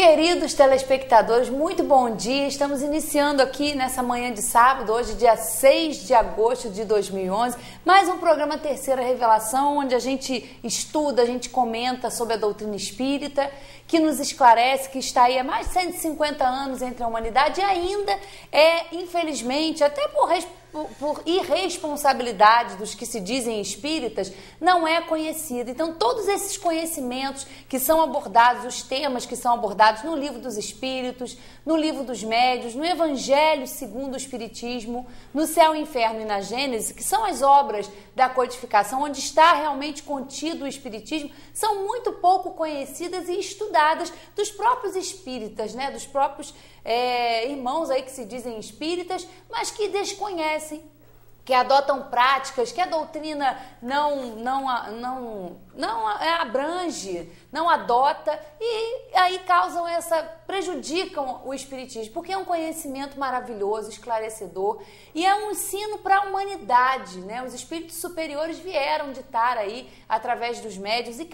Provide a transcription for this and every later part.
Queridos telespectadores, muito bom dia. Estamos iniciando aqui nessa manhã de sábado, hoje dia 6 de agosto de 2011, mais um programa Terceira Revelação, onde a gente estuda, a gente comenta sobre a doutrina espírita, que nos esclarece que está aí há mais de 150 anos entre a humanidade e ainda é, infelizmente, até por irresponsabilidade dos que se dizem espíritas, não é conhecida. Então, todos esses conhecimentos que são abordados, os temas que são abordados no Livro dos Espíritos, no Livro dos Médiuns, no Evangelho segundo o Espiritismo, no Céu, Inferno e na Gênese, que são as obras da codificação, onde está realmente contido o Espiritismo, são muito pouco conhecidas e estudadas dos próprios espíritas, né? Dos próprios irmãos aí que se dizem espíritas, mas que desconhecem, que adotam práticas que a doutrina não abrange, não adota, e aí prejudicam o espiritismo, porque é um conhecimento maravilhoso, esclarecedor, e é um ensino para a humanidade, né? Os espíritos superiores vieram ditar aí através dos médiuns, e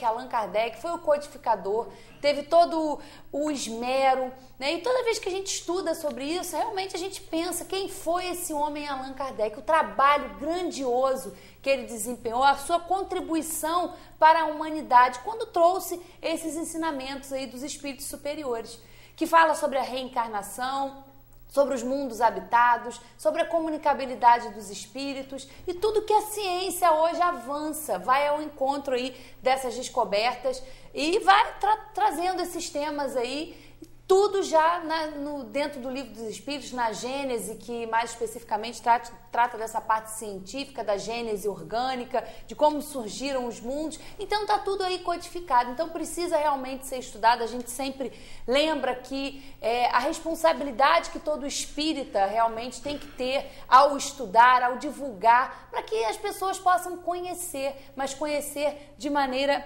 Allan Kardec foi o codificador, teve todo o esmero, né? E toda vez que a gente estuda sobre isso, realmente a gente pensa quem foi esse homem Allan Kardec, o trabalho grandioso que ele desempenhou, a sua contribuição para a humanidade quando trouxe esses ensinamentos aí dos espíritos superiores, que fala sobre a reencarnação, sobre os mundos habitados, sobre a comunicabilidade dos espíritos e tudo que a ciência hoje avança, vai ao encontro aí dessas descobertas e vai trazendo esses temas aí, tudo já dentro do Livro dos Espíritos, na Gênese, que mais especificamente trata dessa parte científica, da gênese orgânica, de como surgiram os mundos. Então está tudo aí codificado, então precisa realmente ser estudado. A gente sempre lembra que a responsabilidade que todo espírita realmente tem que ter ao estudar, ao divulgar, para que as pessoas possam conhecer, mas conhecer de maneira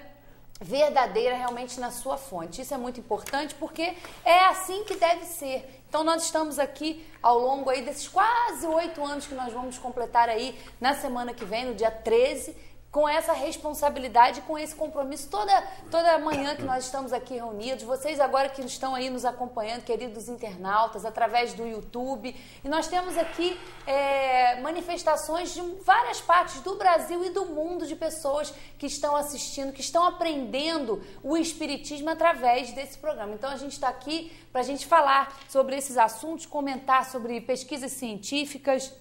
verdadeira realmente na sua fonte. Isso é muito importante porque é assim que deve ser. Então nós estamos aqui ao longo aí desses quase 8 anos que nós vamos completar aí na semana que vem, no dia 13, com essa responsabilidade, com esse compromisso, toda manhã que nós estamos aqui reunidos, vocês agora que estão aí nos acompanhando, queridos internautas, através do YouTube, e nós temos aqui manifestações de várias partes do Brasil e do mundo de pessoas que estão assistindo, que estão aprendendo o Espiritismo através desse programa. Então a gente está aqui para a gente falar sobre esses assuntos, comentar sobre pesquisas científicas,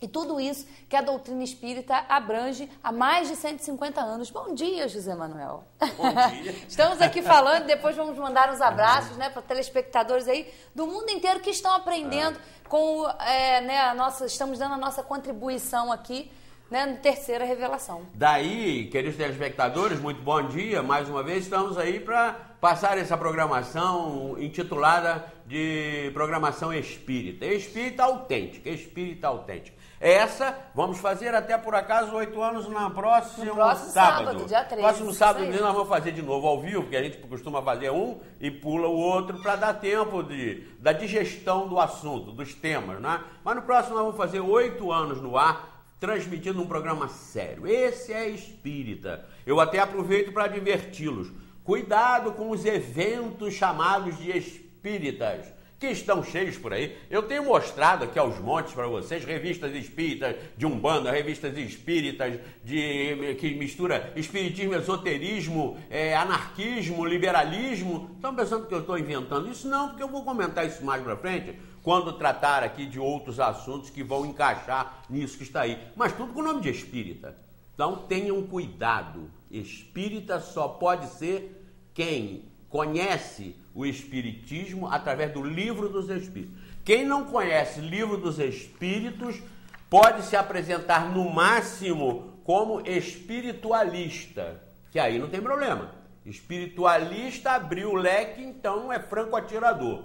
e tudo isso que a doutrina espírita abrange há mais de 150 anos. Bom dia, José Manuel. Bom dia. Estamos aqui falando, depois vamos mandar uns abraços, né, para telespectadores aí do mundo inteiro que estão aprendendo com estamos dando a nossa contribuição aqui, né, no Terceira Revelação. Daí, queridos telespectadores, muito bom dia. Mais uma vez estamos aí para passar essa programação intitulada de programação espírita. Espírita autêntica, espírita autêntica. Essa vamos fazer até por acaso 8 anos no próximo sábado, dia 13. Próximo sábado nós vamos fazer de novo ao vivo, porque a gente costuma fazer um e pula o outro para dar tempo da digestão do assunto, dos temas, né? Mas no próximo nós vamos fazer 8 anos no ar, transmitindo um programa sério. Esse é espírita. Eu até aproveito para adverti-los. Cuidado com os eventos chamados de espíritas, que estão cheios por aí. Eu tenho mostrado aqui aos montes para vocês revistas espíritas de Umbanda, revistas espíritas que mistura espiritismo, esoterismo, anarquismo, liberalismo. Estão pensando que eu estou inventando isso? Não, porque eu vou comentar isso mais para frente, quando tratar aqui de outros assuntos que vão encaixar nisso que está aí. Mas tudo com o nome de espírita. Então tenham cuidado. Espírita só pode ser quem conhece o Espiritismo através do Livro dos Espíritos. Quem não conhece o Livro dos Espíritos pode se apresentar no máximo como espiritualista, que aí não tem problema. Espiritualista abriu o leque, então é franco atirador.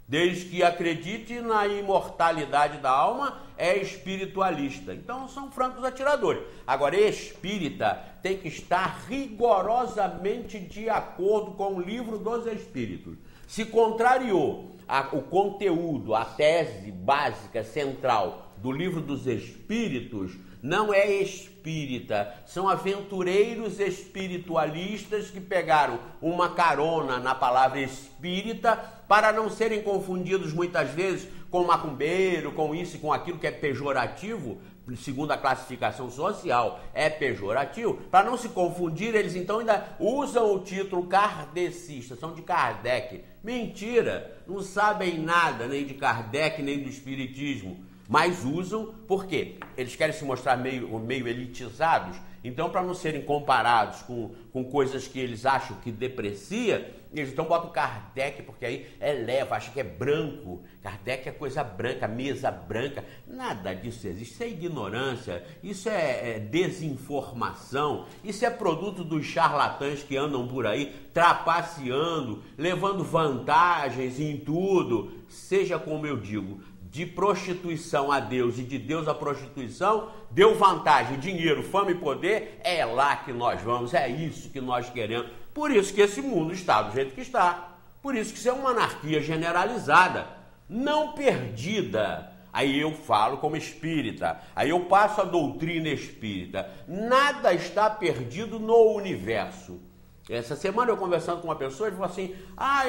Desde que acredite na imortalidade da alma, é espiritualista. Então são francos atiradores. Agora, espírita tem que estar rigorosamente de acordo com o Livro dos Espíritos. Se contrariou o conteúdo, a tese básica, central do Livro dos Espíritos, não é espírita, são aventureiros espiritualistas que pegaram uma carona na palavra espírita para não serem confundidos muitas vezes com macumbeiro, com isso e com aquilo que é pejorativo, segundo a classificação social, é pejorativo. Para não se confundir, eles então ainda usam o título kardecista, são de Kardec. Mentira, não sabem nada nem de Kardec nem do espiritismo, mas usam porque eles querem se mostrar meio elitizados. Então, para não serem comparados com coisas que eles acham que deprecia, eles então botam Kardec, porque aí eleva, acha que é branco. Kardec é coisa branca, mesa branca. Nada disso existe. Isso é ignorância, isso é desinformação, isso é produto dos charlatães que andam por aí trapaceando, levando vantagens em tudo. Seja como eu digo, de prostituição a Deus e de Deus a prostituição, deu vantagem, dinheiro, fama e poder, é lá que nós vamos, é isso que nós queremos. Por isso que esse mundo está do jeito que está. Por isso que isso é uma anarquia generalizada, não perdida. Aí eu falo como espírita, aí eu passo a doutrina espírita. Nada está perdido no universo. Essa semana eu conversando com uma pessoa, ele falou assim,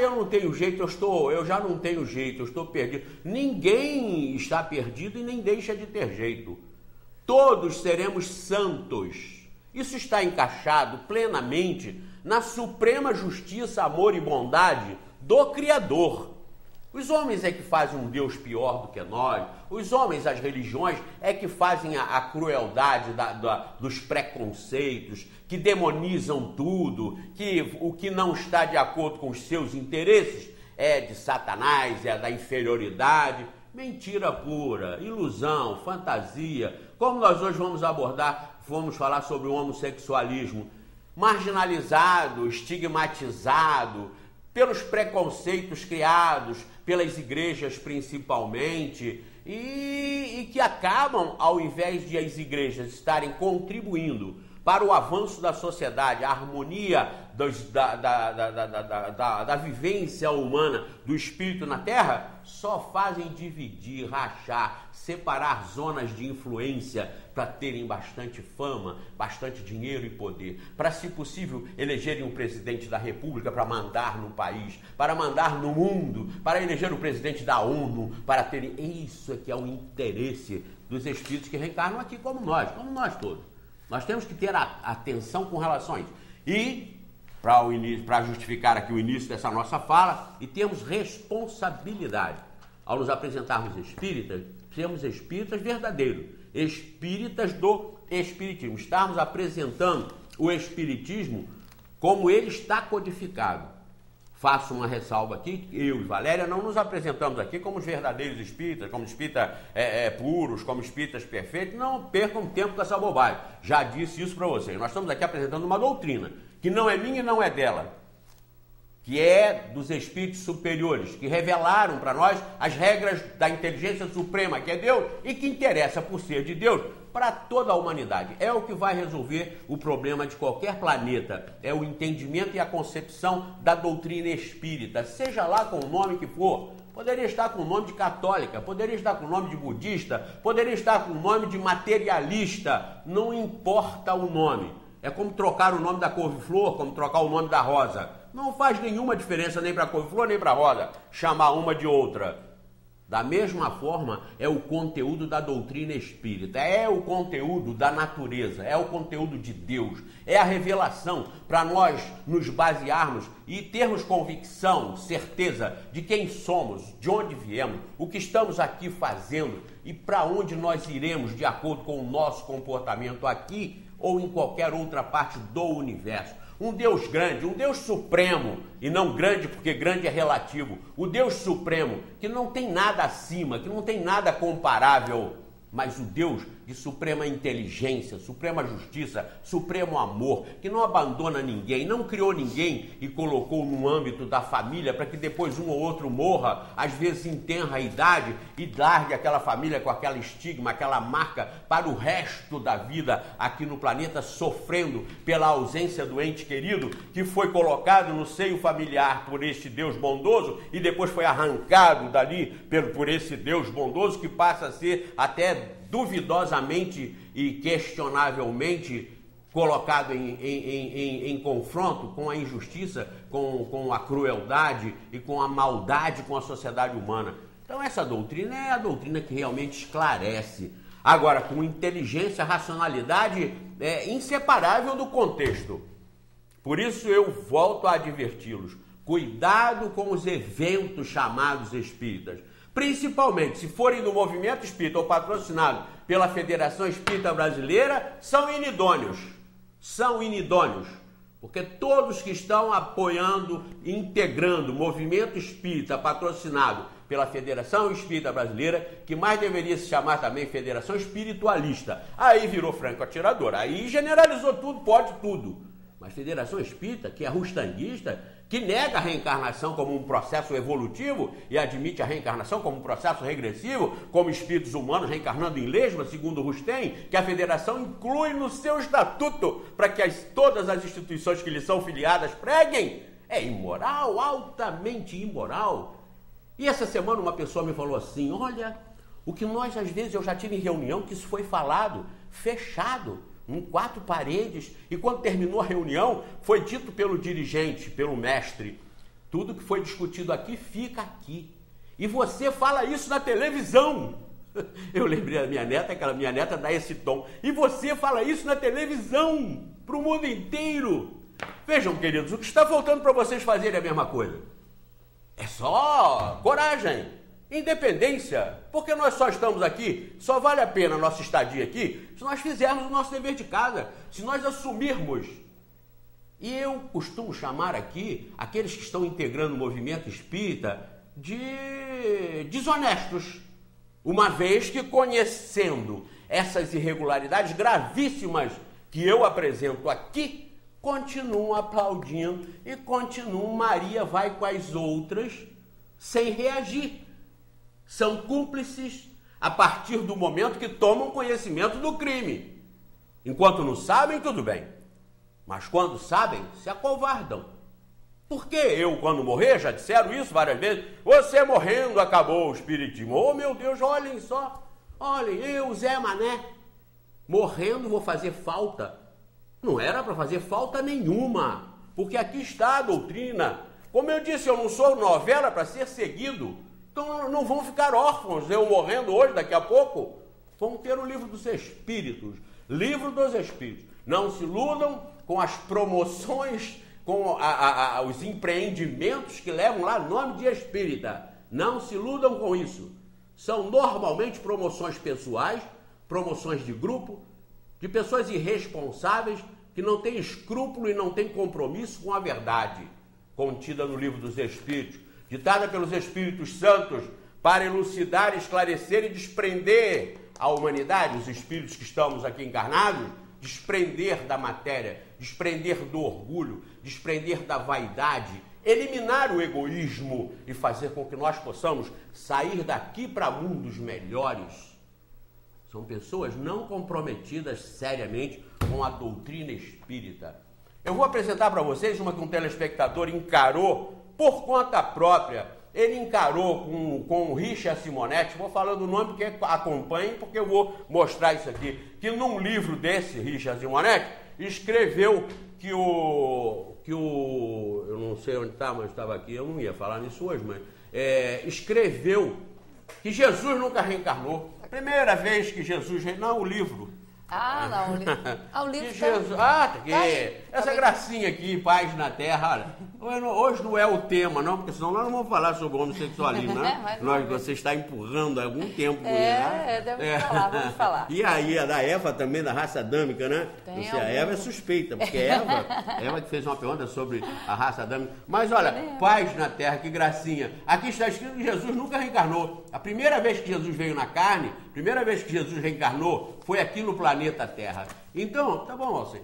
eu não tenho jeito, eu já não tenho jeito, eu estou perdido. Ninguém está perdido e nem deixa de ter jeito. Todos seremos santos. Isso está encaixado plenamente na suprema justiça, amor e bondade do Criador. Os homens é que fazem um Deus pior do que nós. Os homens, as religiões, é que fazem a crueldade dos preconceitos, que demonizam tudo, que o que não está de acordo com os seus interesses é de Satanás, é da inferioridade. Mentira pura, ilusão, fantasia. Como nós hoje vamos falar sobre o homossexualismo, marginalizado, estigmatizado, pelos preconceitos criados pelas igrejas principalmente, e que acabam, ao invés de as igrejas estarem contribuindo para o avanço da sociedade, a harmonia da vivência humana, do espírito na terra, só fazem dividir, rachar, separar zonas de influência para terem bastante fama, bastante dinheiro e poder, para, se possível, elegerem um presidente da República para mandar no país, para mandar no mundo, para eleger o presidente da ONU, para terem... Isso é que é o interesse dos espíritos que reencarnam aqui como nós todos. Nós temos que ter atenção com relação a isso. E, para justificar aqui o início dessa nossa fala, e temos responsabilidade ao nos apresentarmos espíritas, sermos espíritas verdadeiros, espíritas do espiritismo, estarmos apresentando o espiritismo como ele está codificado. Faço uma ressalva aqui, eu e Valéria não nos apresentamos aqui como os verdadeiros espíritas, como espíritas puros, como espíritas perfeitos. Não percam tempo com essa bobagem. Já disse isso para vocês. Nós estamos aqui apresentando uma doutrina que não é minha e não é dela, que é dos espíritos superiores, que revelaram para nós as regras da inteligência suprema, que é Deus, e que interessa, por ser de Deus, para toda a humanidade. É o que vai resolver o problema de qualquer planeta. É o entendimento e a concepção da doutrina espírita, seja lá com o nome que for. Poderia estar com o nome de católica, poderia estar com o nome de budista, poderia estar com o nome de materialista. Não importa o nome. É como trocar o nome da couve-flor, como trocar o nome da rosa. Não faz nenhuma diferença nem para a couve-flor nem para a rosa chamar uma de outra. Da mesma forma, é o conteúdo da doutrina espírita, é o conteúdo da natureza, é o conteúdo de Deus, é a revelação para nós nos basearmos e termos convicção, certeza de quem somos, de onde viemos, o que estamos aqui fazendo e para onde nós iremos de acordo com o nosso comportamento aqui ou em qualquer outra parte do universo. Um Deus grande, um Deus supremo, e não grande porque grande é relativo, o Deus supremo, que não tem nada acima, que não tem nada comparável, mas o Deus de suprema inteligência, suprema justiça, supremo amor, que não abandona ninguém, não criou ninguém e colocou no âmbito da família para que depois um ou outro morra, às vezes enterra a idade e largue aquela família com aquela estigma, aquela marca para o resto da vida aqui no planeta, sofrendo pela ausência do ente querido que foi colocado no seio familiar por este Deus bondoso e depois foi arrancado dali por esse Deus bondoso que passa a ser até até duvidosamente e questionavelmente colocado em confronto com a injustiça, com a crueldade e com a maldade com a sociedade humana. Então essa doutrina é a doutrina que realmente esclarece. Agora, com inteligência, racionalidade inseparável do contexto. Por isso eu volto a adverti-los. Cuidado com os eventos chamados espíritas. Principalmente, se forem do movimento espírita ou patrocinado pela Federação Espírita Brasileira, são inidôneos. São inidôneos. Porque todos que estão apoiando, integrando o movimento espírita patrocinado pela Federação Espírita Brasileira, que mais deveria se chamar também Federação Espiritualista, aí virou franco atirador, aí generalizou tudo, pode tudo. Mas Federação Espírita, que é rustanguista, que nega a reencarnação como um processo evolutivo e admite a reencarnação como um processo regressivo, como espíritos humanos reencarnando em lesma, segundo Rustem, que a Federação inclui no seu estatuto para que todas as instituições que lhe são filiadas preguem, é imoral, altamente imoral. E essa semana uma pessoa me falou assim, olha, o que nós às vezes, eu já tive em reunião que isso foi falado, fechado, em 4 paredes, e quando terminou a reunião, foi dito pelo dirigente, pelo mestre, tudo que foi discutido aqui, fica aqui. E você fala isso na televisão. Eu lembrei da minha neta, aquela minha neta dá esse tom. E você fala isso na televisão, para o mundo inteiro. Vejam, queridos, o que está faltando para vocês fazerem é a mesma coisa. É só coragem. Independência, porque nós só estamos aqui, só vale a pena a nossa estadia aqui se nós fizermos o nosso dever de casa, se nós assumirmos. E eu costumo chamar aqui aqueles que estão integrando o movimento espírita de desonestos, uma vez que conhecendo essas irregularidades gravíssimas que eu apresento aqui, continuam aplaudindo e continuam, Maria vai com as outras sem reagir. São cúmplices a partir do momento que tomam conhecimento do crime. Enquanto não sabem, tudo bem. Mas quando sabem, se acovardam. Porque eu, quando morrer, já disseram isso várias vezes, você morrendo acabou o espiritismo. Oh, meu Deus, olhem só. Olhem, eu, Zé Mané, morrendo vou fazer falta. Não era para fazer falta nenhuma. Porque aqui está a doutrina. Como eu disse, eu não sou novela para ser seguido. Então não vão ficar órfãos, eu morrendo hoje, daqui a pouco. Vão ter o livro dos Espíritos. Livro dos Espíritos. Não se iludam com as promoções, com os empreendimentos que levam lá nome de espírita. Não se iludam com isso. São normalmente promoções pessoais, promoções de grupo, de pessoas irresponsáveis que não têm escrúpulo e não têm compromisso com a verdade contida no livro dos Espíritos, ditada pelos Espíritos Santos para elucidar, esclarecer e desprender a humanidade, os espíritos que estamos aqui encarnados, desprender da matéria, desprender do orgulho, desprender da vaidade, eliminar o egoísmo e fazer com que nós possamos sair daqui para mundos melhores. São pessoas não comprometidas seriamente com a doutrina espírita. Eu vou apresentar para vocês uma que um telespectador encarou por conta própria. Ele encarou com o Richard Simonetti, vou falando o nome porque acompanhem, porque eu vou mostrar isso aqui, que num livro desse, Richard Simonetti, escreveu que eu não sei onde está, mas estava aqui, eu não ia falar nisso hoje, mas escreveu que Jesus nunca reencarnou. A primeira vez que Jesus reencarnou, o livro. Ah, não. O livro Jesus, essa gracinha aqui, paz na terra, olha, hoje não é o tema, não, porque senão nós não vamos falar sobre homossexualismo, né? Você está empurrando há algum tempo. Vamos falar. E aí, a da Eva também, da raça adâmica, né? A Eva é suspeita, porque Eva que fez uma pergunta sobre a raça adâmica. Mas olha, paz na terra, que gracinha. Aqui está escrito que Jesus nunca reencarnou. A primeira vez que Jesus veio na carne, a primeira vez que Jesus reencarnou, foi aqui no planeta Terra. Então, tá bom, assim,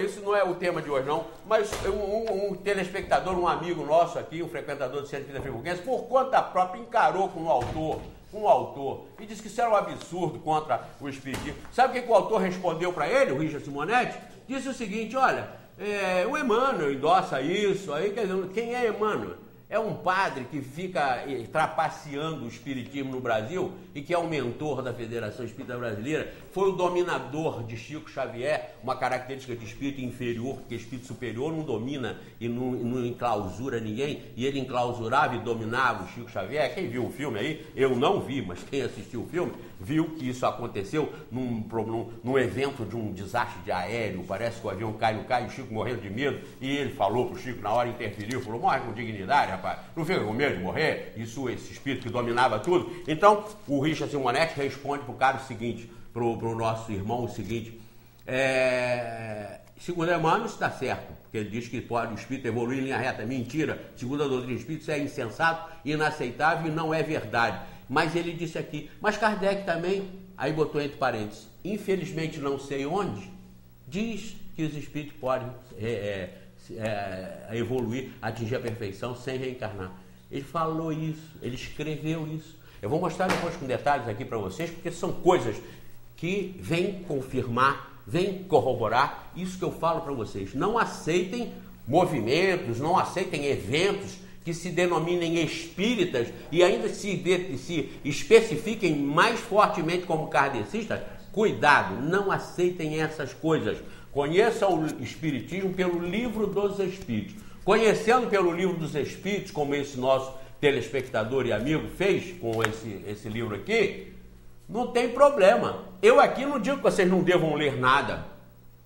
esse não é o tema de hoje não, mas um telespectador, um amigo nosso aqui, um frequentador do Centro de Vida Friburguense, por conta própria, encarou com o autor, e disse que isso era um absurdo contra o espiritismo. Sabe o que o autor respondeu para ele, o Richard Simonetti? Disse o seguinte, olha, o Emmanuel endossa isso, aí quer dizer, quem é Emmanuel? É um padre que fica trapaceando o espiritismo no Brasil e que é o mentor da Federação Espírita Brasileira. Foi o dominador de Chico Xavier, uma característica de espírito inferior, porque espírito superior não domina e não enclausura ninguém, e ele enclausurava e dominava o Chico Xavier. Quem viu o filme aí, eu não vi, mas quem assistiu o filme, viu que isso aconteceu num evento de um desastre de aéreo. Parece que o avião cai, e o Chico morrendo de medo, e ele falou pro Chico, na hora interferiu, falou: morre com dignidade, rapaz, não fica com medo de morrer. Isso, esse espírito que dominava tudo. Então, o Richard Simonetti responde pro cara o seguinte, pro nosso irmão o seguinte: segundo Emmanuel, isso está certo, porque ele diz que pode o espírito evoluir em linha reta. Mentira, segundo a doutrina espírita, isso é insensato, inaceitável e não é verdade. Mas ele disse aqui, mas Kardec também, aí botou entre parênteses, infelizmente não sei onde, diz que os espíritos podem evoluir, atingir a perfeição sem reencarnar. Ele falou isso, ele escreveu isso. Eu vou mostrar depois com detalhes aqui para vocês, porque são coisas que vêm confirmar, vêm corroborar isso que eu falo para vocês. Não aceitem movimentos, não aceitem eventos que se denominem espíritas e ainda se especifiquem mais fortemente como kardecistas. Cuidado, não aceitem essas coisas. Conheça o Espiritismo pelo Livro dos Espíritos. Conhecendo pelo Livro dos Espíritos, como esse nosso telespectador e amigo fez com esse livro aqui, não tem problema. Eu aqui não digo que vocês não devam ler nada.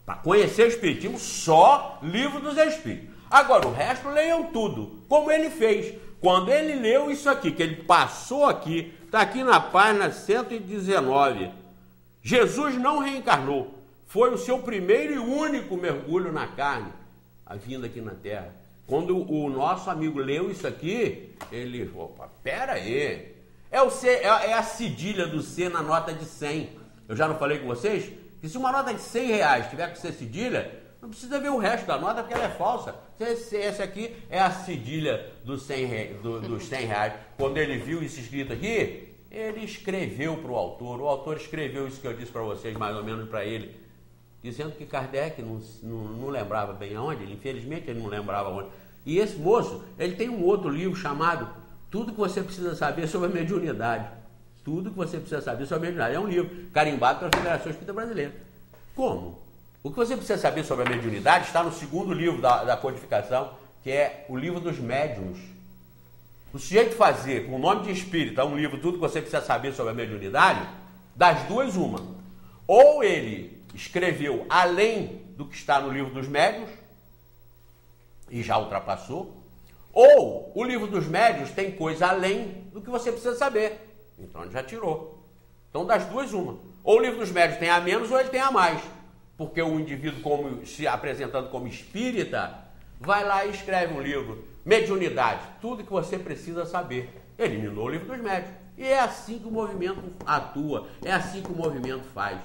Para conhecer o Espiritismo, só Livro dos Espíritos. Agora, o resto leiam tudo, como ele fez. Quando ele leu isso aqui, que ele passou aqui, está aqui na página 119. Jesus não reencarnou. Foi o seu primeiro e único mergulho na carne, a vinda aqui na Terra. Quando o nosso amigo leu isso aqui, ele falou: opa, pera aí. É a cedilha do C na nota de 100. Eu já não falei com vocês? Que se uma nota de 100 reais tiver que ser cedilha, não precisa ver o resto da nota porque ela é falsa. Esse aqui é a cedilha dos 100 reais. Quando ele viu isso escrito aqui, ele escreveu para o autor. O autor escreveu isso que eu disse para vocês, mais ou menos para ele, dizendo que Kardec não lembrava bem aonde, infelizmente ele não lembrava onde. E esse moço, ele tem um outro livro chamado Tudo que você precisa saber sobre a mediunidade. Tudo que você precisa saber sobre a mediunidade. É um livro carimbado pela Federação Espírita Brasileira. Como? O que você precisa saber sobre a mediunidade está no segundo livro da codificação, que é o Livro dos Médiuns. O sujeito fazer, com o nome de espírita, um livro, Tudo que você precisa saber sobre a mediunidade, das duas, uma. Ou ele escreveu além do que está no Livro dos Médiuns, e já ultrapassou, ou o Livro dos Médiuns tem coisa além do que você precisa saber. Então ele já tirou. Então das duas, uma. Ou o Livro dos Médiuns tem a menos ou ele tem a mais. Porque o indivíduo, se apresentando como espírita, vai lá e escreve um livro, Mediunidade, tudo que você precisa saber. Eliminou o Livro dos Médiuns. E é assim que o movimento atua, é assim que o movimento faz.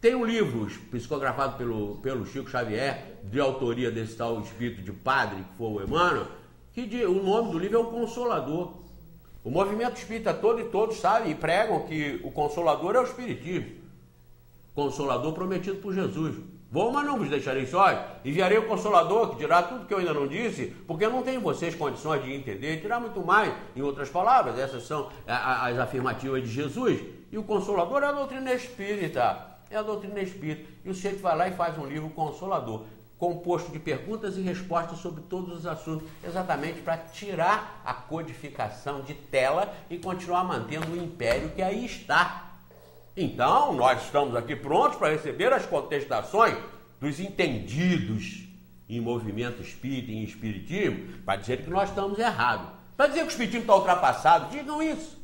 Tem um livro psicografado pelo Chico Xavier, de autoria desse tal espírito de padre, que foi o Emmanuel, que o nome do livro é O Consolador. O movimento espírita todo e todos sabem e pregam que o Consolador é o Espiritismo. Consolador prometido por Jesus. Vou, mas não vos deixarei sós. Enviarei o Consolador, que dirá tudo que eu ainda não disse, porque não tenho vocês condições de entender, dirá muito mais. Em outras palavras, essas são as afirmativas de Jesus. E o Consolador é a doutrina espírita. É a doutrina espírita. E o sujeito vai lá e faz um livro Consolador, composto de perguntas e respostas sobre todos os assuntos, exatamente para tirar a codificação de tela e continuar mantendo o império que aí está. Então, nós estamos aqui prontos para receber as contestações dos entendidos em movimento espírita e em espiritismo, para dizer que nós estamos errados. Para dizer que o espiritismo está ultrapassado, digam isso.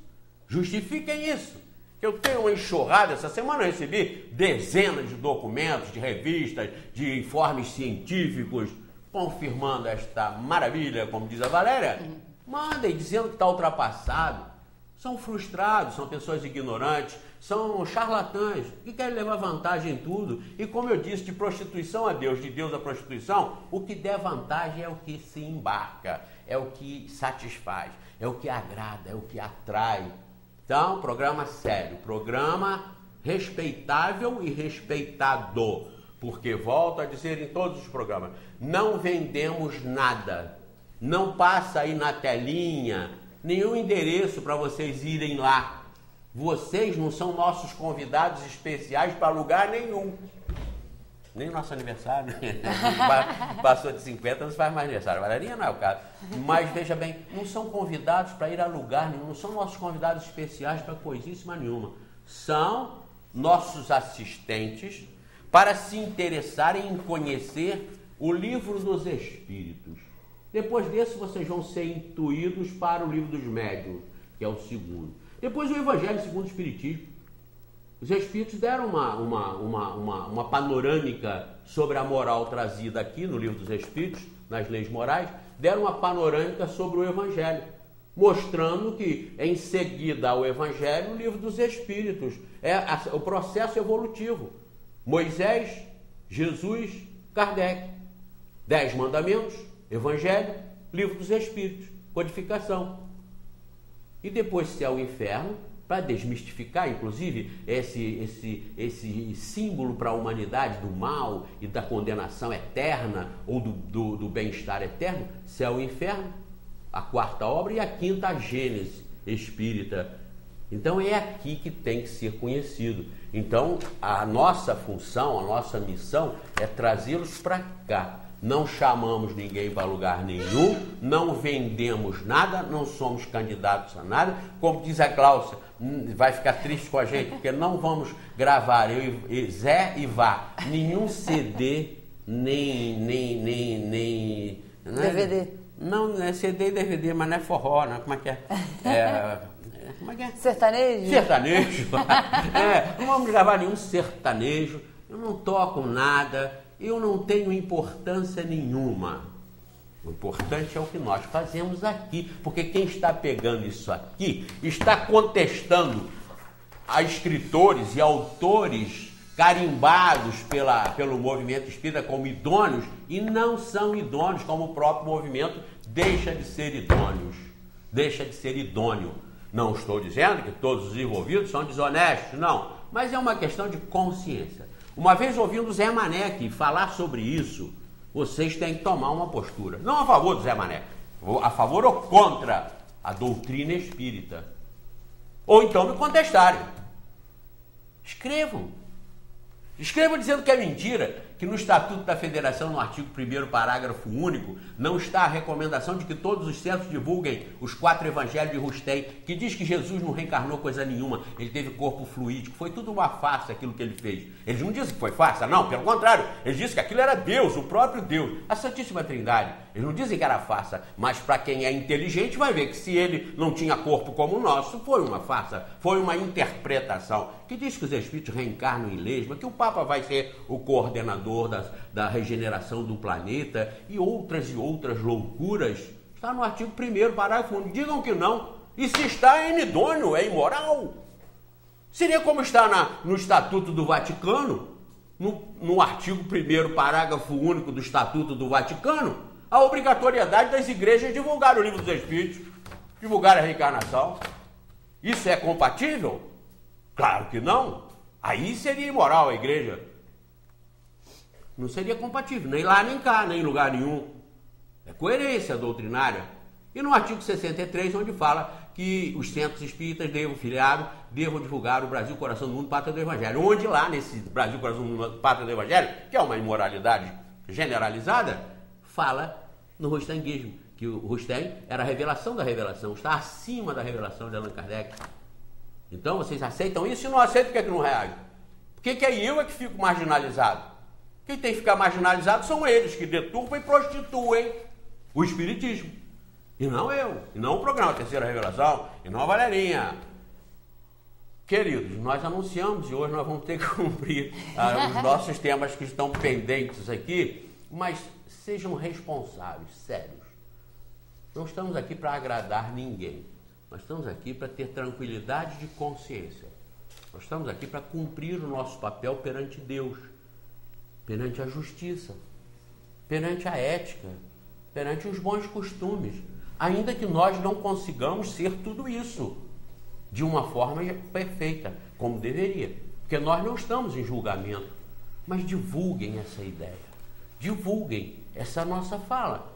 Justifiquem isso. Eu tenho uma enxurrada, essa semana eu recebi dezenas de documentos, de revistas, de informes científicos, confirmando esta maravilha, como diz a Valéria. Mandem, dizendo que está ultrapassado. São frustrados, são pessoas ignorantes, são charlatães, que querem levar vantagem em tudo. E como eu disse, de prostituição a Deus, de Deus a prostituição, o que der vantagem é o que se embarca, é o que satisfaz, é o que agrada, é o que atrai. Então, programa sério, programa respeitável e respeitado, porque volto a dizer em todos os programas, não vendemos nada. Não passa aí na telinha nenhum endereço para vocês irem lá. Vocês não são nossos convidados especiais para lugar nenhum. Nem nosso aniversário. Passou de 50, não se faz mais aniversário. Valerinha não é o caso. Mas veja bem, não são convidados para ir a lugar nenhum, não são nossos convidados especiais para coisíssima nenhuma. São nossos assistentes para se interessarem em conhecer o livro dos Espíritos. Depois desse, vocês vão ser intuídos para o livro dos Médiuns, que é o segundo. Depois o Evangelho segundo o Espiritismo. Os Espíritos deram uma panorâmica sobre a moral trazida aqui no livro dos Espíritos, nas leis morais, deram uma panorâmica sobre o Evangelho, mostrando que, em seguida ao Evangelho, o livro dos Espíritos é o processo evolutivo. Moisés, Jesus, Kardec. 10 mandamentos, Evangelho, livro dos Espíritos, codificação. E depois céu e inferno, para desmistificar, inclusive, esse símbolo para a humanidade do mal e da condenação eterna ou do bem-estar eterno, céu e inferno, a quarta obra, e a quinta, a Gênese espírita. Então é aqui que tem que ser conhecido. Então a nossa função, a nossa missão é trazê-los para cá. Não chamamos ninguém para lugar nenhum, não vendemos nada, não somos candidatos a nada. Como diz a Cláudia, vai ficar triste com a gente, porque não vamos gravar, eu e Zé e Vá, nenhum CD, nem DVD. Não é CD e DVD, mas não é forró, não. Como é que é? Como é que é? Sertanejo? Sertanejo. Não vamos gravar nenhum sertanejo, eu não toco nada. Eu não tenho importância nenhuma. O importante é o que nós fazemos aqui, porque quem está pegando isso aqui está contestando a escritores e autores carimbados pelo movimento espírita como idôneos e não são idôneos, como o próprio movimento deixa de ser idôneo. Não estou dizendo que todos os envolvidos são desonestos, não, mas é uma questão de consciência. Uma vez ouvindo o Zé Mané aqui falar sobre isso, vocês têm que tomar uma postura. Não a favor do Zé Mané, a favor ou contra a doutrina espírita. Ou então me contestarem. Escrevam. Escrevam dizendo que é mentira, que no Estatuto da Federação, no artigo 1º, parágrafo único, não está a recomendação de que todos os centros divulguem os 4 evangelhos de Rustem, que diz que Jesus não reencarnou coisa nenhuma, ele teve corpo fluídico, foi tudo uma farsa aquilo que ele fez. Eles não dizem que foi farsa, não, pelo contrário, eles dizem que aquilo era Deus, o próprio Deus, a Santíssima Trindade. Eles não dizem que era farsa, mas para quem é inteligente vai ver que se ele não tinha corpo como o nosso, foi uma farsa, foi uma interpretação, que diz que os espíritos reencarnam em lesma, que o Papa vai ser o coordenador da regeneração do planeta e outras loucuras. Está no artigo 1º, parágrafo 1. Digam que não. E se está, é inidôneo, é imoral. Seria como está no Estatuto do Vaticano, no artigo 1º, parágrafo único do Estatuto do Vaticano, a obrigatoriedade das igrejas divulgar o livro dos Espíritos, divulgar a reencarnação. Isso é compatível? Claro que não. Aí seria imoral a igreja. Não seria compatível, nem lá, nem cá, nem em lugar nenhum. É coerência doutrinária. E no artigo 63, onde fala que os centros espíritas devam divulgar o Brasil, coração do mundo, pátria do Evangelho. Onde lá, nesse Brasil, coração do mundo, pátria do Evangelho, que é uma imoralidade generalizada, fala no rustenguismo, que o Rustem era a revelação da revelação, está acima da revelação de Allan Kardec. Então, vocês aceitam isso? E não aceitam, por que é que não reagem? Por que é eu que fico marginalizado? Quem tem que ficar marginalizado são eles, que deturpam e prostituem o Espiritismo. E não eu, e não o programa Terceira Revelação, e não a Valerinha. Queridos, nós anunciamos e hoje nós vamos ter que cumprir os nossos temas que estão pendentes aqui, mas sejam responsáveis, sérios. Não estamos aqui para agradar ninguém. Nós estamos aqui para ter tranquilidade de consciência. Nós estamos aqui para cumprir o nosso papel perante Deus, perante a justiça, perante a ética, perante os bons costumes, ainda que nós não consigamos ser tudo isso de uma forma perfeita, como deveria, porque nós não estamos em julgamento, mas divulguem essa ideia, divulguem essa nossa fala,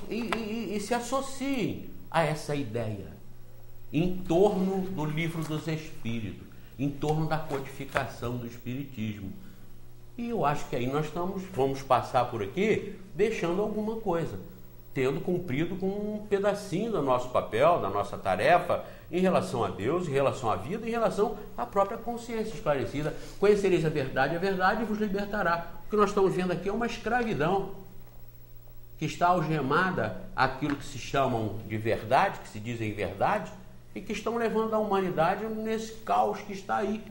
e se associem a essa ideia em torno do livro dos Espíritos, em torno da codificação do Espiritismo. E eu acho que aí nós vamos passar por aqui deixando alguma coisa, tendo cumprido com um pedacinho do nosso papel, da nossa tarefa, em relação a Deus, em relação à vida, em relação à própria consciência esclarecida. Conhecereis a verdade vos libertará. O que nós estamos vendo aqui é uma escravidão que está algemada àquilo que se chamam de verdade, que se dizem verdade, e que estão levando a humanidade nesse caos que está aí.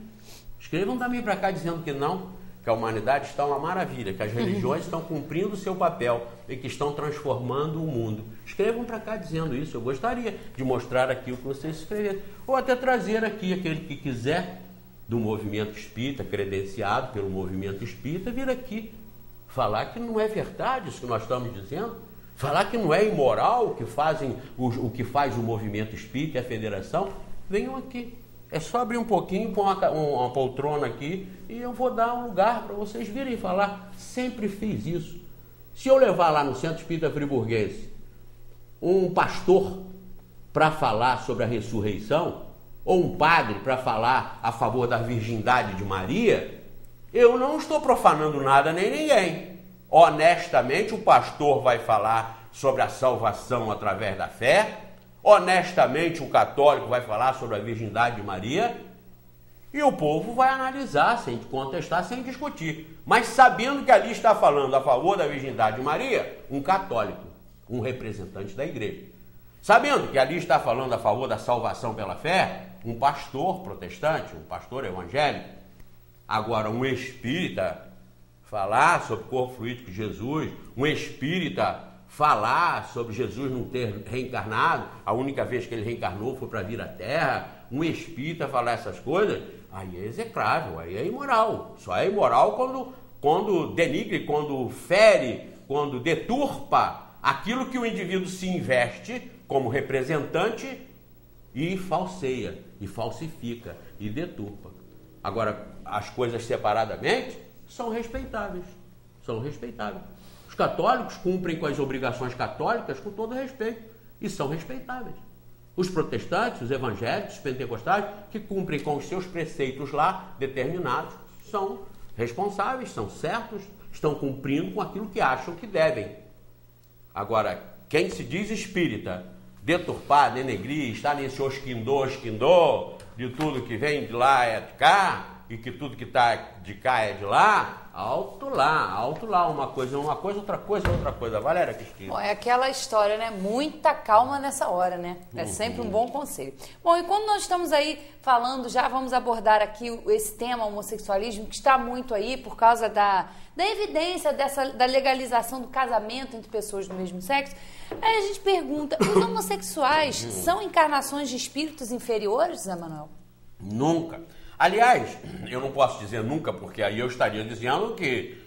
Escrevam também para cá dizendo que não, que a humanidade está uma maravilha, que as religiões estão cumprindo o seu papel e que estão transformando o mundo. Escrevam para cá dizendo isso. Eu gostaria de mostrar aqui o que vocês escreveram. Ou até trazer aqui aquele que quiser do movimento espírita, credenciado pelo movimento espírita, vir aqui falar que não é verdade isso que nós estamos dizendo, falar que não é imoral o que faz o movimento espírita e a federação. Venham aqui. É só abrir um pouquinho, pôr uma poltrona aqui e eu vou dar um lugar para vocês virem falar. Sempre fiz isso. Se eu levar lá no Centro Espírita Friburguense um pastor para falar sobre a ressurreição, ou um padre para falar a favor da virgindade de Maria, eu não estou profanando nada nem ninguém. Honestamente, o pastor vai falar sobre a salvação através da fé. Honestamente, o católico vai falar sobre a virgindade de Maria e o povo vai analisar, sem contestar, sem discutir. Mas sabendo que ali está falando a favor da virgindade de Maria, um católico, um representante da igreja. Sabendo que ali está falando a favor da salvação pela fé, um pastor protestante, um pastor evangélico. Agora, um espírita falar sobre o corpo fluídico de Jesus, um espírita falar sobre Jesus não ter reencarnado, a única vez que ele reencarnou foi para vir à Terra, um espírita falar essas coisas, aí é execrável, aí é imoral. Só é imoral quando denigre, quando fere, quando deturpa aquilo que o indivíduo se investe como representante e falseia, e falsifica, e deturpa. Agora, as coisas separadamente são respeitáveis, são respeitáveis. Os católicos cumprem com as obrigações católicas com todo respeito e são respeitáveis. Os protestantes, os evangélicos, os pentecostais, que cumprem com os seus preceitos lá determinados, são responsáveis, são certos, estão cumprindo com aquilo que acham que devem. Agora, quem se diz espírita, deturpar, denegrir, está nesse osquindô, de tudo que vem de lá é de cá, e que tudo que está de cá é de lá, alto lá, uma coisa, outra coisa. Valéria Cristina. Bom, é aquela história, né? Muita calma nessa hora, né? É sempre um bom conselho. Bom, e quando nós estamos aí falando, já vamos abordar aqui esse tema homossexualismo, que está muito aí por causa da evidência da legalização do casamento entre pessoas do mesmo sexo. Aí a gente pergunta, os homossexuais são encarnações de espíritos inferiores, Zé Manuel? Nunca. Aliás, eu não posso dizer nunca, porque aí eu estaria dizendo que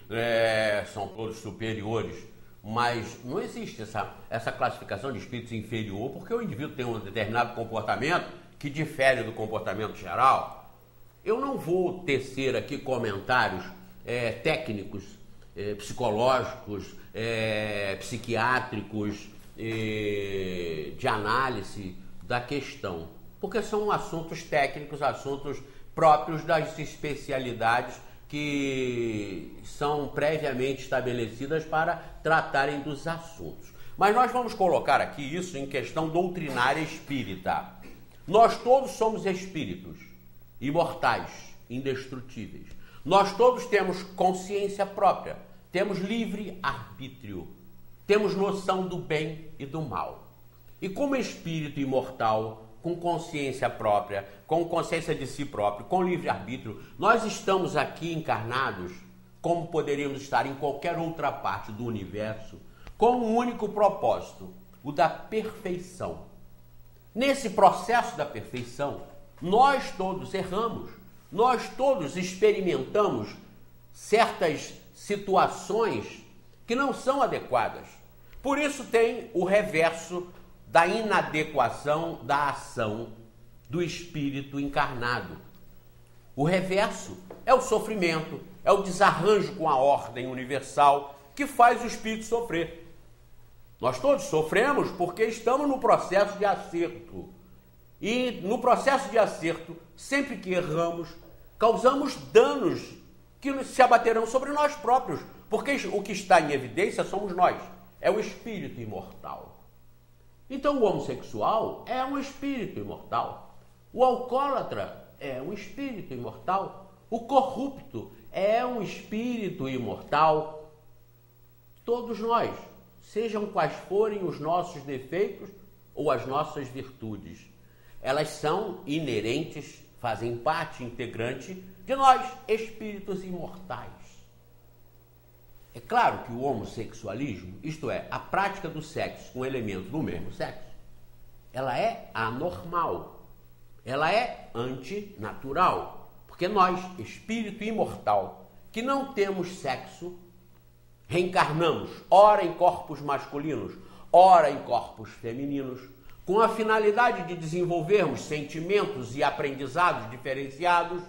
são todos superiores, mas não existe essa classificação de espíritos inferior, porque o indivíduo tem um determinado comportamento que difere do comportamento geral. Eu não vou tecer aqui comentários técnicos, psicológicos, psiquiátricos, de análise da questão, porque são assuntos técnicos, assuntos próprios das especialidades que são previamente estabelecidas para tratarem dos assuntos. Mas nós vamos colocar aqui isso em questão doutrinária espírita. Nós todos somos espíritos, imortais, indestrutíveis. Nós todos temos consciência própria, temos livre arbítrio, temos noção do bem e do mal. E como espírito imortal, com consciência própria, com consciência de si próprio, com livre-arbítrio, nós estamos aqui encarnados como poderíamos estar em qualquer outra parte do universo, com um único propósito, o da perfeição. Nesse processo da perfeição, nós todos erramos, nós todos experimentamos certas situações que não são adequadas. Por isso tem o reverso da inadequação da ação do espírito encarnado. O reverso é o sofrimento, é o desarranjo com a ordem universal que faz o espírito sofrer. Nós todos sofremos porque estamos no processo de acerto. E no processo de acerto, sempre que erramos, causamos danos que se abaterão sobre nós próprios, porque o que está em evidência somos nós, é o espírito imortal. Então o homossexual é um espírito imortal, o alcoólatra é um espírito imortal, o corrupto é um espírito imortal. Todos nós, sejam quais forem os nossos defeitos ou as nossas virtudes, elas são inerentes, fazem parte integrante de nós, espíritos imortais. É claro que o homossexualismo, isto é, a prática do sexo com elementos do mesmo sexo, ela é anormal, ela é antinatural, porque nós, espírito imortal, que não temos sexo, reencarnamos, ora em corpos masculinos, ora em corpos femininos, com a finalidade de desenvolvermos sentimentos e aprendizados diferenciados,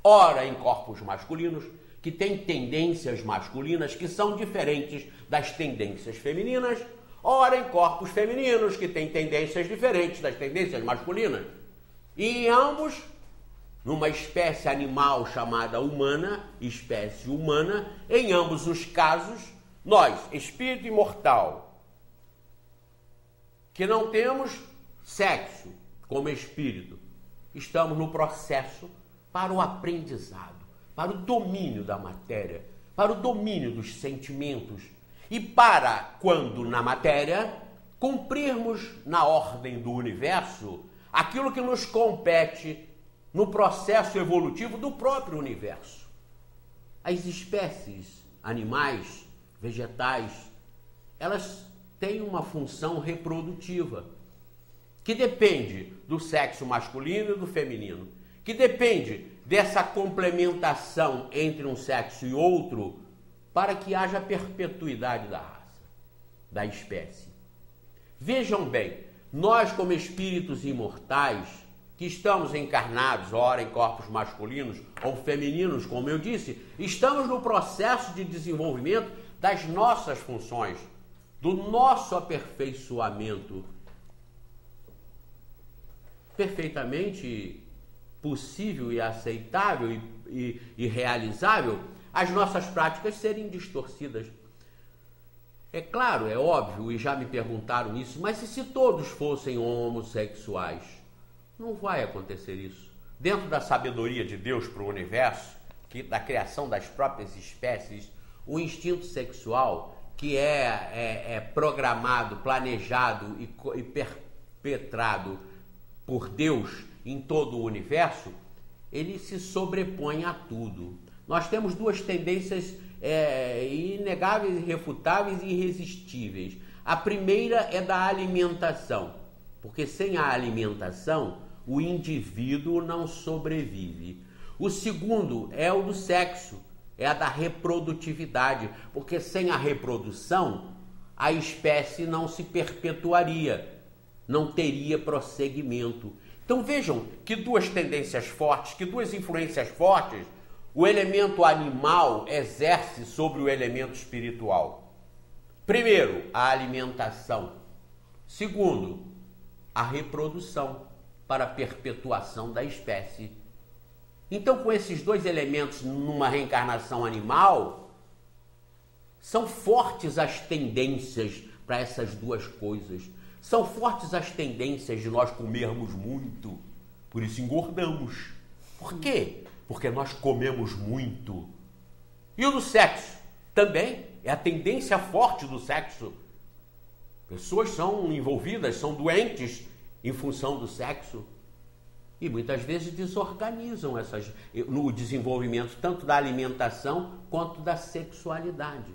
ora em corpos masculinos, que têm tendências masculinas que são diferentes das tendências femininas, ora em corpos femininos, que têm tendências diferentes das tendências masculinas. E em ambos, numa espécie animal chamada humana, espécie humana, em ambos os casos, nós, espírito imortal, que não temos sexo como espírito, estamos no processo para o aprendizado, para o domínio da matéria, para o domínio dos sentimentos e para, quando na matéria, cumprirmos na ordem do universo aquilo que nos compete no processo evolutivo do próprio universo. As espécies animais, vegetais, elas têm uma função reprodutiva que depende do sexo masculino e do feminino, que depende dessa complementação entre um sexo e outro para que haja perpetuidade da raça, da espécie. Vejam bem, nós como espíritos imortais, que estamos encarnados, ora em corpos masculinos ou femininos, como eu disse, estamos no processo de desenvolvimento das nossas funções, do nosso aperfeiçoamento. Perfeitamente possível e aceitável e realizável as nossas práticas serem distorcidas. É claro, é óbvio, e já me perguntaram isso, mas e se todos fossem homossexuais? Não vai acontecer isso. Dentro da sabedoria de Deus para o universo, da criação das próprias espécies, o instinto sexual, que é programado, planejado e perpetrado por Deus em todo o universo, ele se sobrepõe a tudo. Nós temos duas tendências inegáveis, irrefutáveis e irresistíveis. A primeira é da alimentação, porque sem a alimentação o indivíduo não sobrevive. O segundo é o do sexo, é a da reprodutividade, porque sem a reprodução a espécie não se perpetuaria, não teria prosseguimento. Então vejam que duas tendências fortes, que duas influências fortes o elemento animal exerce sobre o elemento espiritual. Primeiro, a alimentação. Segundo, a reprodução para a perpetuação da espécie. Então, com esses dois elementos numa reencarnação animal, são fortes as tendências para essas duas coisas. São fortes as tendências de nós comermos muito, por isso engordamos. Por quê? Porque nós comemos muito. E o do sexo também é a tendência forte do sexo. Pessoas são envolvidas, são doentes em função do sexo e muitas vezes desorganizam no desenvolvimento tanto da alimentação quanto da sexualidade.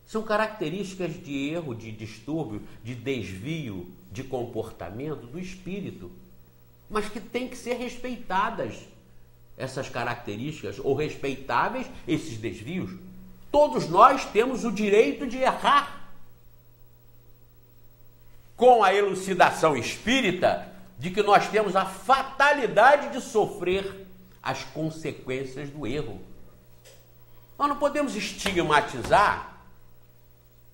São características de erro, de distúrbio, de desvio de comportamento do espírito, mas que têm que ser respeitadas essas características, ou respeitáveis esses desvios. Todos nós temos o direito de errar. Com a elucidação espírita de que nós temos a fatalidade de sofrer as consequências do erro. Nós não podemos estigmatizar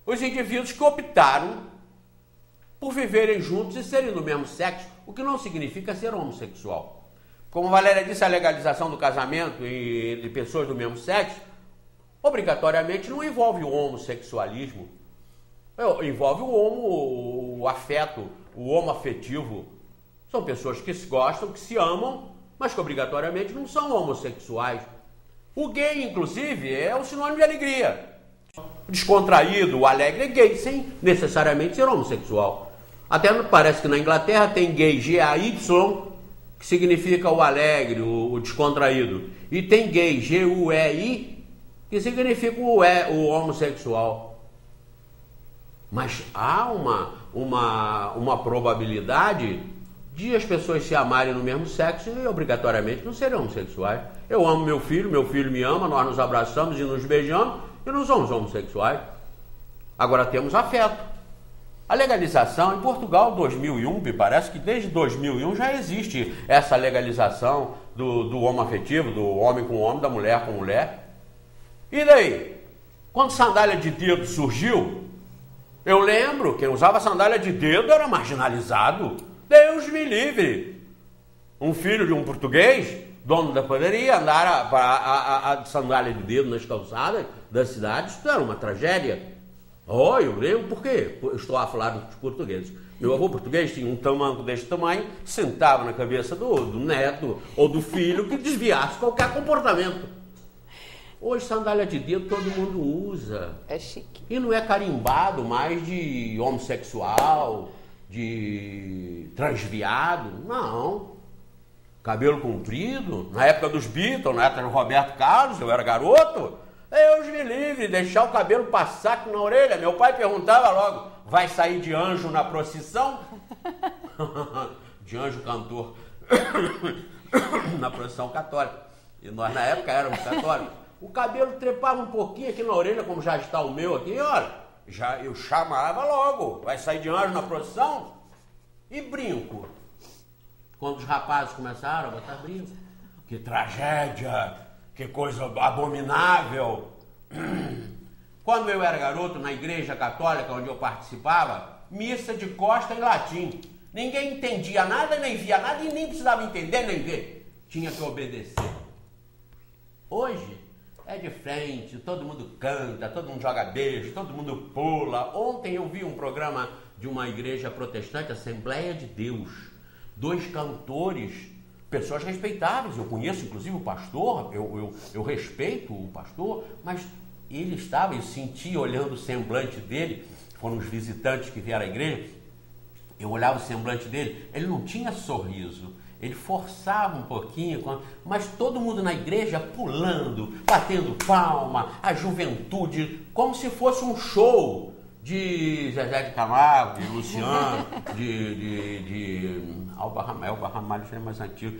os indivíduos que optaram por viverem juntos e serem do mesmo sexo, o que não significa ser homossexual. Como Valéria disse, a legalização do casamento entre pessoas do mesmo sexo, obrigatoriamente não envolve o homossexualismo, envolve o afeto, o homoafetivo. São pessoas que se gostam, que se amam, mas que obrigatoriamente não são homossexuais. O gay, inclusive, é o sinônimo de alegria. O descontraído, o alegre é gay, sem necessariamente ser homossexual. Até parece que na Inglaterra tem gay, G-A-Y, que significa o alegre, o descontraído. E tem gay, G-U-E-I, que significa o homossexual. Mas há uma probabilidade de as pessoas se amarem no mesmo sexo e obrigatoriamente não serem homossexuais. Eu amo meu filho me ama, nós nos abraçamos e nos beijamos e não somos homossexuais. Agora temos afeto. A legalização em Portugal, 2001, me parece que desde 2001 já existe essa legalização do homoafetivo, do homem com homem, da mulher com mulher. E daí? Quando sandália de dedo surgiu, eu lembro, quem usava sandália de dedo era marginalizado. Deus me livre. Um filho de um português, dono da padaria, andar a sandália de dedo nas calçadas da cidade, isso era uma tragédia. Eu lembro por quê? Eu estou a falar dos portugueses. Meu avô português tinha um tamanco deste tamanho, sentava na cabeça do neto ou do filho que desviasse qualquer comportamento. Hoje sandália de dedo todo mundo usa. É chique. E não é carimbado mais de homossexual, de transviado, não. Cabelo comprido, na época dos Beatles, na época do Roberto Carlos, eu era garoto, Deus me livre, deixar o cabelo passar aqui na orelha. Meu pai perguntava logo, vai sair de anjo na procissão? De anjo cantor na procissão católica. E nós na época éramos católicos. O cabelo trepava um pouquinho aqui na orelha, como já está o meu aqui, olha. Eu chamava logo, vai sair de anjo na procissão? E brinco? Quando os rapazes começaram a botar brinco. Que tragédia, que coisa abominável. Quando eu era garoto, na igreja católica onde eu participava, missa de costa em latim. Ninguém entendia nada, nem via nada e nem precisava entender nem ver. Tinha que obedecer. Hoje é de frente, todo mundo canta, todo mundo joga beijo, todo mundo pula. Ontem eu vi um programa de uma igreja protestante, Assembleia de Deus. 2 cantores, pessoas respeitáveis. Eu conheço inclusive o pastor, eu respeito o pastor, mas ele estava, eu senti olhando o semblante dele, foram os visitantes que vieram à igreja, eu olhava o semblante dele, ele não tinha sorriso. Ele forçava um pouquinho, mas todo mundo na igreja pulando, batendo palma, a juventude, como se fosse um show de Zezé de Camargo, de Luciano, de Alba Ramalho, isso é mais antigo,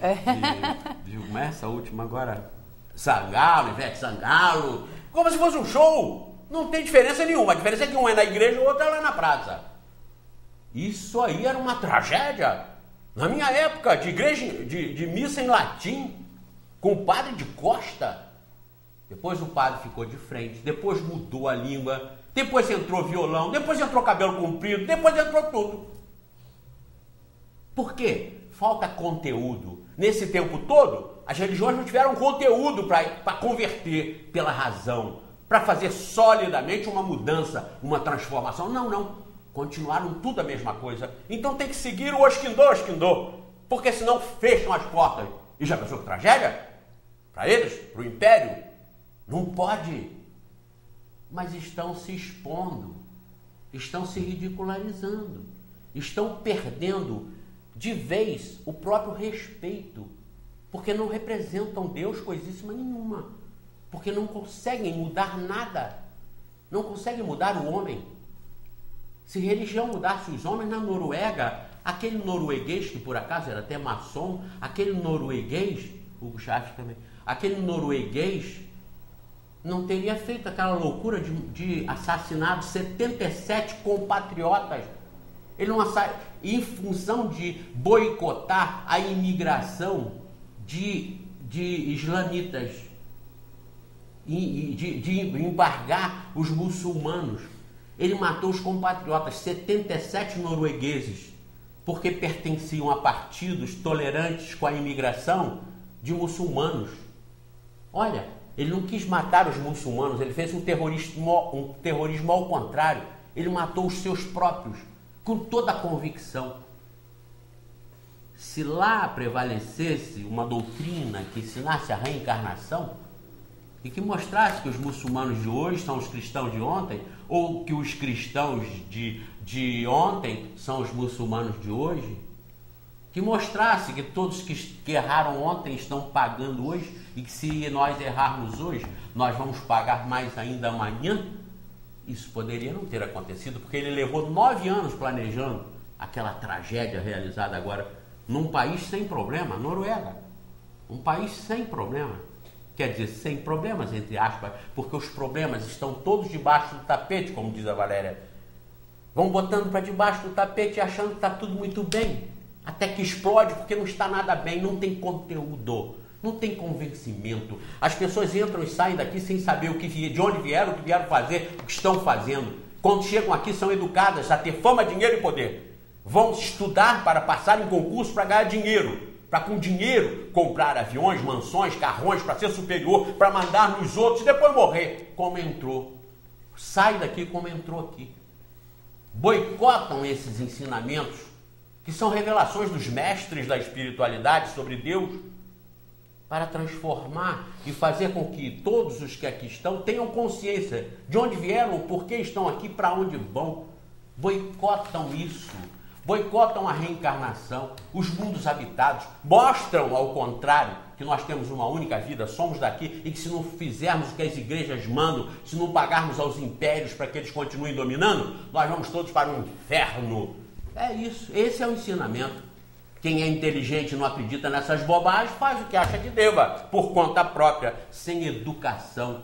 como é essa última agora? Zangalo, Ivete Sangalo, como se fosse um show. Não tem diferença nenhuma, a diferença é que um é na igreja e o outro é lá na praça. Isso aí era uma tragédia. Na minha época, de igreja, de missa em latim, com o padre de costa, depois o padre ficou de frente, depois mudou a língua, depois entrou violão, depois entrou cabelo comprido, depois entrou tudo. Por quê? Falta conteúdo. Nesse tempo todo, as religiões não tiveram conteúdo para converter pela razão, para fazer solidamente uma mudança, uma transformação. Não. Continuaram tudo a mesma coisa. Então tem que seguir o Oxquindô, porque senão fecham as portas. E já pensou que tragédia? Para eles, para o império? Não pode. Mas estão se expondo, estão se ridicularizando, estão perdendo de vez o próprio respeito, porque não representam Deus coisíssima nenhuma, porque não conseguem mudar nada, não conseguem mudar o homem. Se religião mudasse os homens, na Noruega, aquele norueguês, que por acaso era até maçom, aquele norueguês, Hugo Chávez também, aquele norueguês não teria feito aquela loucura de assassinar 77 compatriotas. Ele não em função de boicotar a imigração de islamitas, de embargar os muçulmanos. Ele matou os compatriotas, 77 noruegueses, porque pertenciam a partidos tolerantes com a imigração de muçulmanos. Olha, ele não quis matar os muçulmanos, ele fez um terrorismo ao contrário. Ele matou os seus próprios, com toda a convicção. Se lá prevalecesse uma doutrina que ensinasse a reencarnação e que mostrasse que os muçulmanos de hoje são os cristãos de ontem, ou que os cristãos de ontem são os muçulmanos de hoje, que mostrasse que todos que erraram ontem estão pagando hoje e que se nós errarmos hoje, nós vamos pagar mais ainda amanhã, isso poderia não ter acontecido, porque ele levou 9 anos planejando aquela tragédia realizada agora num país sem problema, Noruega. Um país sem problema. Quer dizer, sem problemas, entre aspas, porque os problemas estão todos debaixo do tapete, como diz a Valéria. Vão botando para debaixo do tapete achando que está tudo muito bem. Até que explode porque não está nada bem, não tem conteúdo, não tem convencimento. As pessoas entram e saem daqui sem saber de onde vieram, o que vieram fazer, o que estão fazendo. Quando chegam aqui são educadas a ter fama, dinheiro e poder. Vão estudar para passar em concurso para ganhar dinheiro. Para com dinheiro comprar aviões, mansões, carrões, para ser superior, para mandar nos outros e depois morrer. Como entrou. Sai daqui como entrou aqui. Boicotam esses ensinamentos, que são revelações dos mestres da espiritualidade sobre Deus, para transformar e fazer com que todos os que aqui estão tenham consciência de onde vieram, por que estão aqui, para onde vão. Boicotam isso. Boicotam a reencarnação, os mundos habitados, mostram ao contrário que nós temos uma única vida, somos daqui e que se não fizermos o que as igrejas mandam, se não pagarmos aos impérios para que eles continuem dominando, nós vamos todos para um inferno. É isso, esse é o ensinamento. Quem é inteligente e não acredita nessas bobagens faz o que acha que deva, por conta própria, sem educação,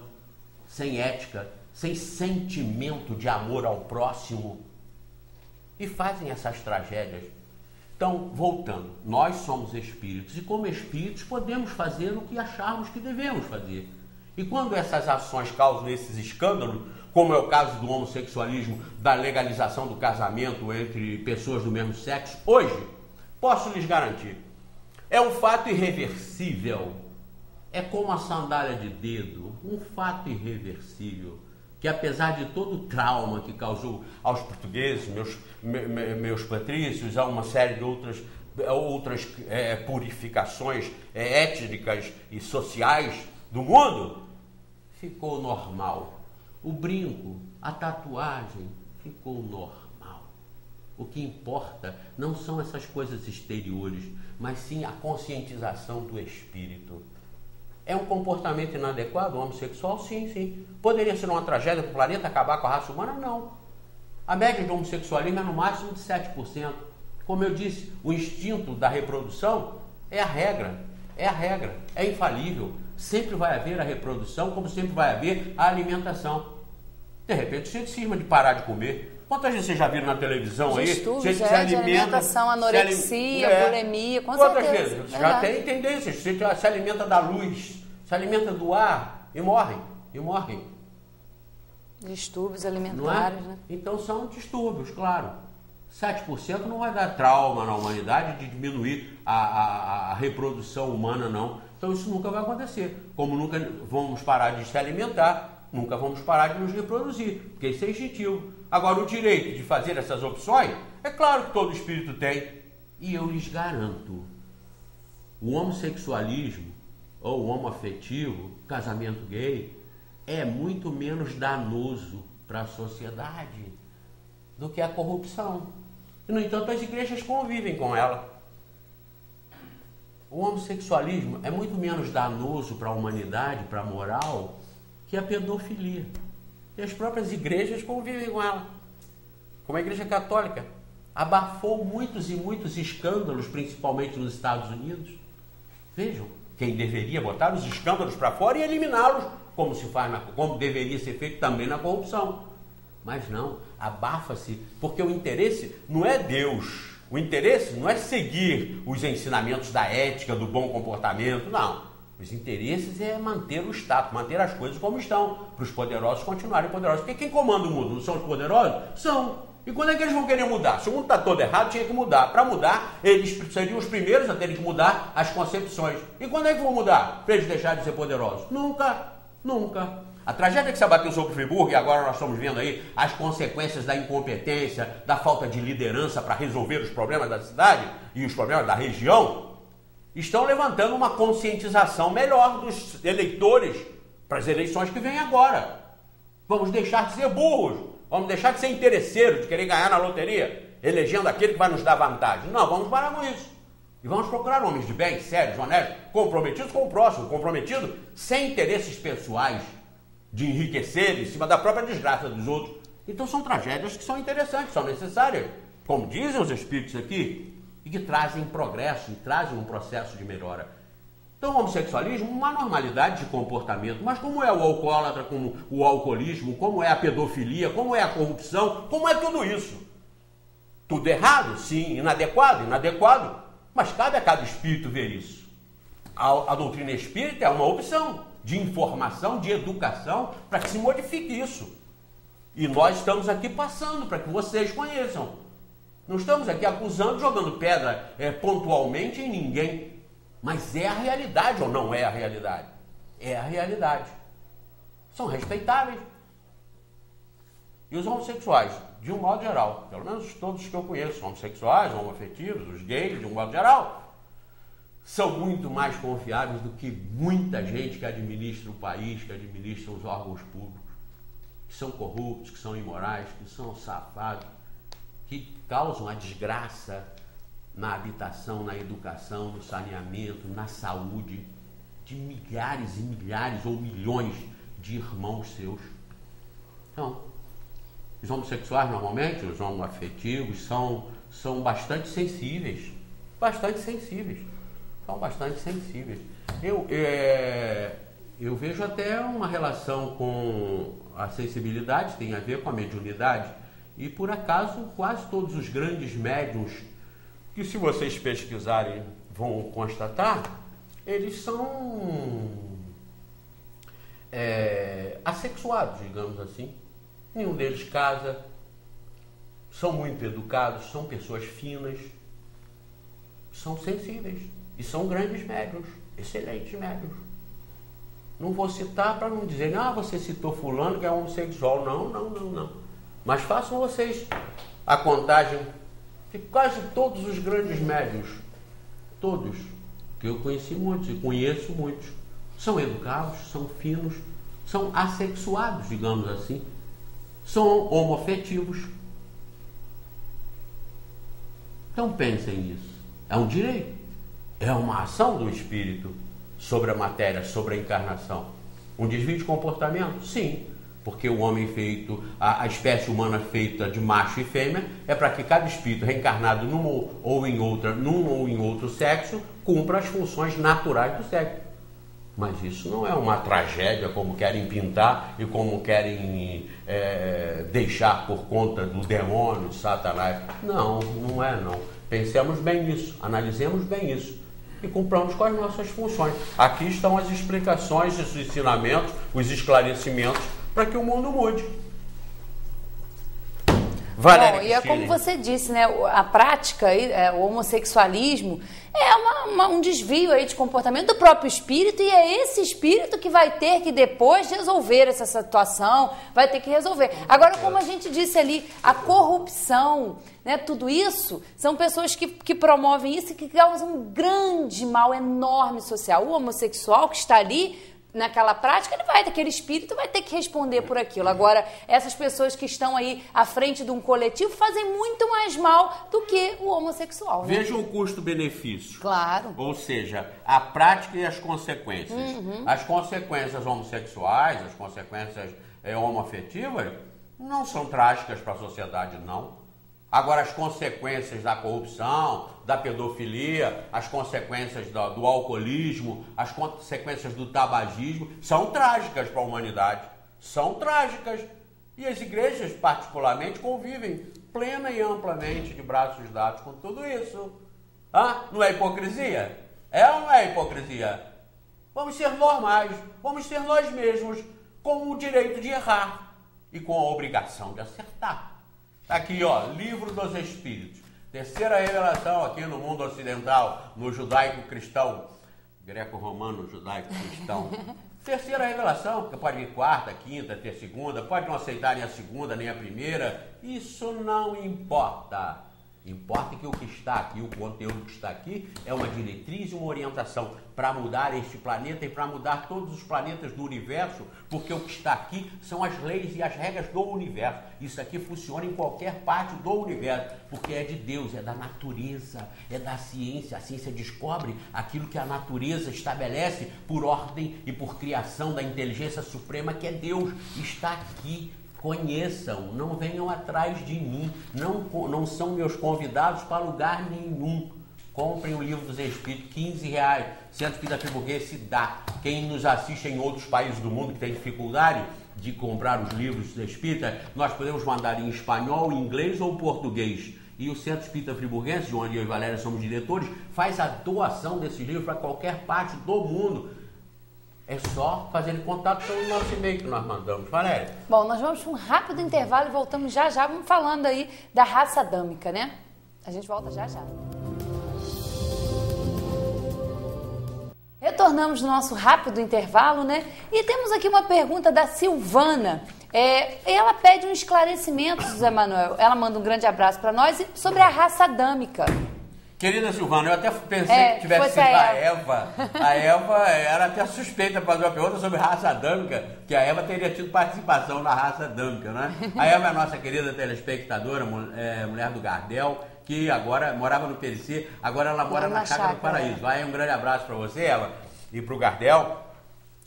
sem ética, sem sentimento de amor ao próximo. E fazem essas tragédias. Então, voltando, nós somos espíritos e como espíritos podemos fazer o que acharmos que devemos fazer. E quando essas ações causam esses escândalos, como é o caso do homossexualismo, da legalização do casamento entre pessoas do mesmo sexo, hoje, posso lhes garantir, é um fato irreversível. É como a sandália de dedo, um fato irreversível. Que apesar de todo o trauma que causou aos portugueses, meus patrícios, a uma série de outras purificações étnicas e sociais do mundo, ficou normal. O brinco, a tatuagem, ficou normal. O que importa não são essas coisas exteriores, mas sim a conscientização do espírito. É um comportamento inadequado, o homossexual? Sim, sim. Poderia ser uma tragédia para o planeta acabar com a raça humana? Não. A média do homossexualismo é no máximo de 7%. Como eu disse, o instinto da reprodução é a regra, é infalível. Sempre vai haver a reprodução, como sempre vai haver a alimentação. De repente, você cisma de parar de comer. Quantas vezes vocês já viram na televisão os aí? Estudos, de alimentação, anorexia, bulimia, com certeza. Quantas vezes? Já tem tendências. Você se alimenta da luz, se alimenta do ar e morrem. Distúrbios alimentares, né? Então são distúrbios, claro. 7% não vai dar trauma na humanidade de diminuir a reprodução humana, não. Então isso nunca vai acontecer. Como nunca vamos parar de se alimentar, nunca vamos parar de nos reproduzir, porque isso é instintivo. Agora, o direito de fazer essas opções, é claro que todo espírito tem. E eu lhes garanto, o homossexualismo, ou o homoafetivo, casamento gay, é muito menos danoso para a sociedade do que a corrupção. E, no entanto, as igrejas convivem com ela. O homossexualismo é muito menos danoso para a humanidade, para a moral, que a pedofilia. E as próprias igrejas convivem com ela. Como a Igreja Católica abafou muitos e muitos escândalos, principalmente nos Estados Unidos. Vejam, quem deveria botar os escândalos para fora e eliminá-los, como deveria ser feito também na corrupção. Mas não, abafa-se, porque o interesse não é Deus. O interesse não é seguir os ensinamentos da ética, do bom comportamento, não. Os interesses é manter o status, manter as coisas como estão, para os poderosos continuarem poderosos. Porque quem comanda o mundo não são os poderosos? São. E quando é que eles vão querer mudar? Se o mundo está todo errado, tinha que mudar. Para mudar, eles seriam os primeiros a terem que mudar as concepções. E quando é que vão mudar? Para eles deixarem de ser poderosos? Nunca, nunca. A tragédia que se abateu sobre Friburgo, e agora nós estamos vendo aí as consequências da incompetência, da falta de liderança para resolver os problemas da cidade e os problemas da região, estão levantando uma conscientização melhor dos eleitores para as eleições que vêm agora. Vamos deixar de ser burros, vamos deixar de ser interesseiros, de querer ganhar na loteria, elegendo aquele que vai nos dar vantagem. Não, vamos parar com isso. E vamos procurar homens de bem, sérios, honestos, comprometidos com o próximo, comprometidos sem interesses pessoais de enriquecer em cima da própria desgraça dos outros. Então são tragédias que são interessantes, são necessárias, como dizem os espíritos aqui, e que trazem progresso, e trazem um processo de melhora. Então o homossexualismo, uma normalidade de comportamento, mas como é o alcoólatra, como o alcoolismo, como é a pedofilia, como é a corrupção, como é tudo isso? Tudo errado? Sim. Inadequado, mas cabe a cada espírito ver isso. A doutrina espírita é uma opção de informação, de educação, para que se modifique isso. E nós estamos aqui passando para que vocês conheçam. Não estamos aqui acusando, jogando pedra pontualmente em ninguém. Mas é a realidade ou não é a realidade? É a realidade. São respeitáveis. E os homossexuais, de um modo geral, pelo menos todos que eu conheço, homossexuais, homoafetivos, os gays, de um modo geral, são muito mais confiáveis do que muita gente que administra o país, que administra os órgãos públicos, que são corruptos, que são imorais, que são safados, que causam a desgraça na habitação, na educação, no saneamento, na saúde, de milhares e milhares ou milhões de irmãos seus. Então, os homossexuais normalmente, os homoafetivos, são bastante sensíveis. São bastante sensíveis. Eu vejo até uma relação com a sensibilidade, tem a ver com a mediunidade, e por acaso quase todos os grandes médiuns, que se vocês pesquisarem vão constatar, eles são assexuados, digamos assim. Nenhum deles casa, são muito educados, são pessoas finas, são sensíveis e são grandes médiuns, excelentes médiuns. Não vou citar para não dizer, você citou fulano que é homossexual. Não. Mas façam vocês a contagem de quase todos os grandes médiuns, todos, que eu conheci muitos e conheço muitos, são educados, são finos, são assexuados, digamos assim, são homoafetivos. Então pensem nisso. É um direito, é uma ação do espírito sobre a matéria, sobre a encarnação. Um desvio de comportamento? Sim. Porque o homem feito, a espécie humana feita de macho e fêmea, é para que cada espírito reencarnado num ou em outro sexo cumpra as funções naturais do sexo. Mas isso não é uma tragédia como querem pintar e como querem deixar por conta do demônio, de Satanás. Não é não. Pensemos bem nisso, analisemos bem isso e cumpramos com as nossas funções. Aqui estão as explicações, os ensinamentos, os esclarecimentos para que o mundo mude. Bom, e é como você disse, né? A prática, o homossexualismo é um desvio aí de comportamento do próprio espírito, e é esse espírito que vai ter que depois resolver essa situação, vai ter que resolver. Agora, como a gente disse ali, a corrupção, né? Tudo isso são pessoas que promovem isso e que causam um grande mal enorme social. O homossexual que está ali naquela prática, aquele espírito vai ter que responder por aquilo. Agora, essas pessoas que estão aí à frente de um coletivo fazem muito mais mal do que o homossexual. Né? Vejam o custo-benefício. Claro. Ou seja, a prática e as consequências. As consequências homossexuais, as consequências homoafetivas, não são trágicas para a sociedade, não. Agora, as consequências da corrupção, da pedofilia, as consequências do alcoolismo, as consequências do tabagismo, são trágicas para a humanidade. São trágicas. E as igrejas, particularmente, convivem plena e amplamente, de braços dados, com tudo isso. Não é hipocrisia? É ou não é hipocrisia? vamos ser normais, vamos ser nós mesmos, com o direito de errar e com a obrigação de acertar. Aqui, ó, Livro dos Espíritos, terceira revelação aqui no mundo ocidental, no judaico-cristão, greco-romano, judaico-cristão. Terceira revelação, porque pode vir quarta, quinta, ter segunda, pode não aceitar nem a segunda, nem a primeira, isso não importa. Importa que o que está aqui, o conteúdo que está aqui, é uma diretriz e uma orientação para mudar este planeta e para mudar todos os planetas do universo, porque o que está aqui são as leis e as regras do universo. Isso aqui funciona em qualquer parte do universo, porque é de Deus, é da natureza, é da ciência. A ciência descobre aquilo que a natureza estabelece por ordem e por criação da inteligência suprema, que é Deus. Está aqui. Conheçam, não venham atrás de mim, não são meus convidados para lugar nenhum. Comprem o Livro dos Espíritos, R$15, Centro Espírita Friburguense dá. Quem nos assiste em outros países do mundo que tem dificuldade de comprar os livros dos Espíritas, nós podemos mandar em espanhol, inglês ou português. E o Centro Espírita Friburguense, de onde eu e Valéria somos diretores, faz a doação desses livros para qualquer parte do mundo. É só fazer contato pelo nosso e-mail que nós mandamos. Valéria. Bom, nós vamos para um rápido intervalo e voltamos já já. Vamos falando aí da raça adâmica, né? A gente volta já já. Retornamos no nosso rápido intervalo, né? E temos aqui uma pergunta da Silvana. Ela pede um esclarecimento, José Manuel. Ela manda um grande abraço para nós sobre a raça adâmica. Querida Silvana, eu até pensei que tivesse sido a Eva. A Eva era até suspeita para fazer uma pergunta sobre raça adâmica, que a Eva teria tido participação na raça adâmica, né? A Eva é a nossa querida telespectadora, mulher do Gardel, que agora morava no PLC, agora ela mora na Chácara do Paraíso. Vai, um grande abraço para você, Eva, e para o Gardel,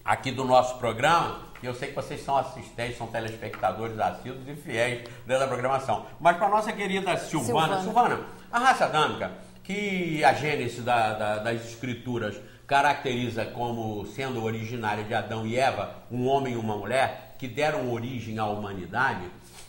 aqui do nosso programa. E eu sei que vocês são assistentes, são telespectadores assíduos e fiéis dentro da programação. Mas para a nossa querida Silvana, a raça adâmica, que a gênese das escrituras caracteriza como sendo originária de Adão e Eva, um homem e uma mulher, que deram origem à humanidade,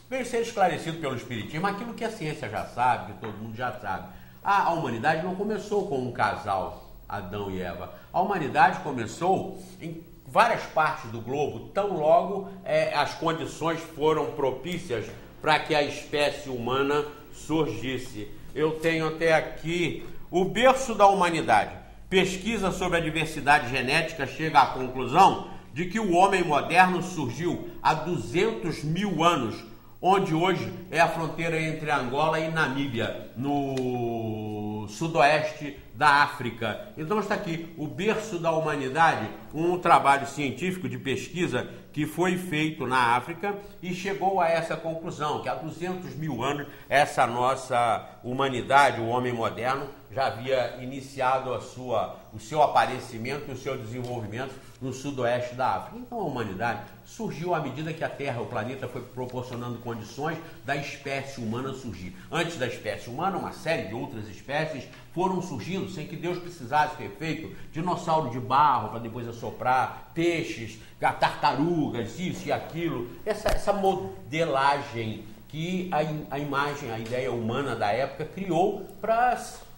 veio ser esclarecido pelo Espiritismo aquilo que a ciência já sabe, que todo mundo já sabe. A humanidade não começou com um casal, Adão e Eva. A humanidade começou em várias partes do globo, tão logo as condições foram propícias para que a espécie humana surgisse. Eu tenho até aqui o berço da humanidade. Pesquisa sobre a diversidade genética chega à conclusão de que o homem moderno surgiu há 200 mil anos, onde hoje é a fronteira entre Angola e Namíbia, no sudoeste da África. Então está aqui o berço da humanidade, um trabalho científico de pesquisa que foi feito na África e chegou a essa conclusão, que há 200 mil anos essa nossa humanidade, o homem moderno, já havia iniciado o seu aparecimento e o seu desenvolvimento no sudoeste da África. Então a humanidade surgiu à medida que a Terra, o planeta, foi proporcionando condições da espécie humana surgir. Antes da espécie humana, uma série de outras espécies foram surgindo sem que Deus precisasse ter feito dinossauro de barro para depois assoprar, peixes, tartarugas, isso e aquilo. Essa modelagem que a imagem, a ideia humana da época criou para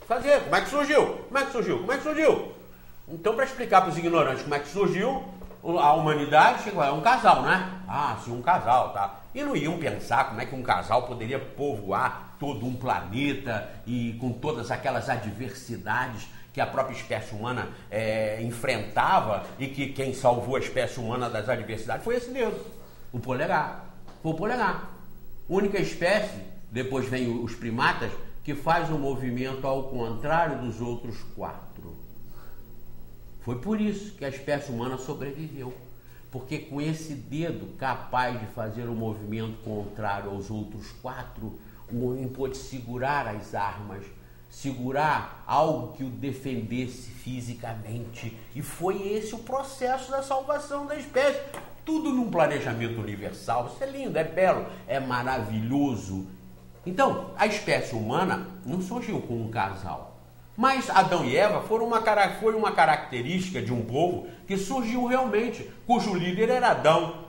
fazer. Como é que surgiu? Então, para explicar para os ignorantes como é que surgiu, a humanidade chegou, é um casal, né? Ah, sim, um casal, tá? E não iam pensar como é que um casal poderia povoar todo um planeta e com todas aquelas adversidades que a própria espécie humana enfrentava, e que quem salvou a espécie humana das adversidades foi esse Deus, o polegar. Foi o polegar. Única espécie, depois vem os primatas, que faz um movimento ao contrário dos outros 4. Foi por isso que a espécie humana sobreviveu. Porque com esse dedo capaz de fazer um movimento contrário aos outros 4, o homem pôde segurar as armas, segurar algo que o defendesse fisicamente. E foi esse o processo da salvação da espécie. Tudo num planejamento universal. Isso é lindo, é belo, é maravilhoso. Então, a espécie humana não surgiu com um casal. Mas Adão e Eva foi uma característica de um povo que surgiu realmente, cujo líder era Adão.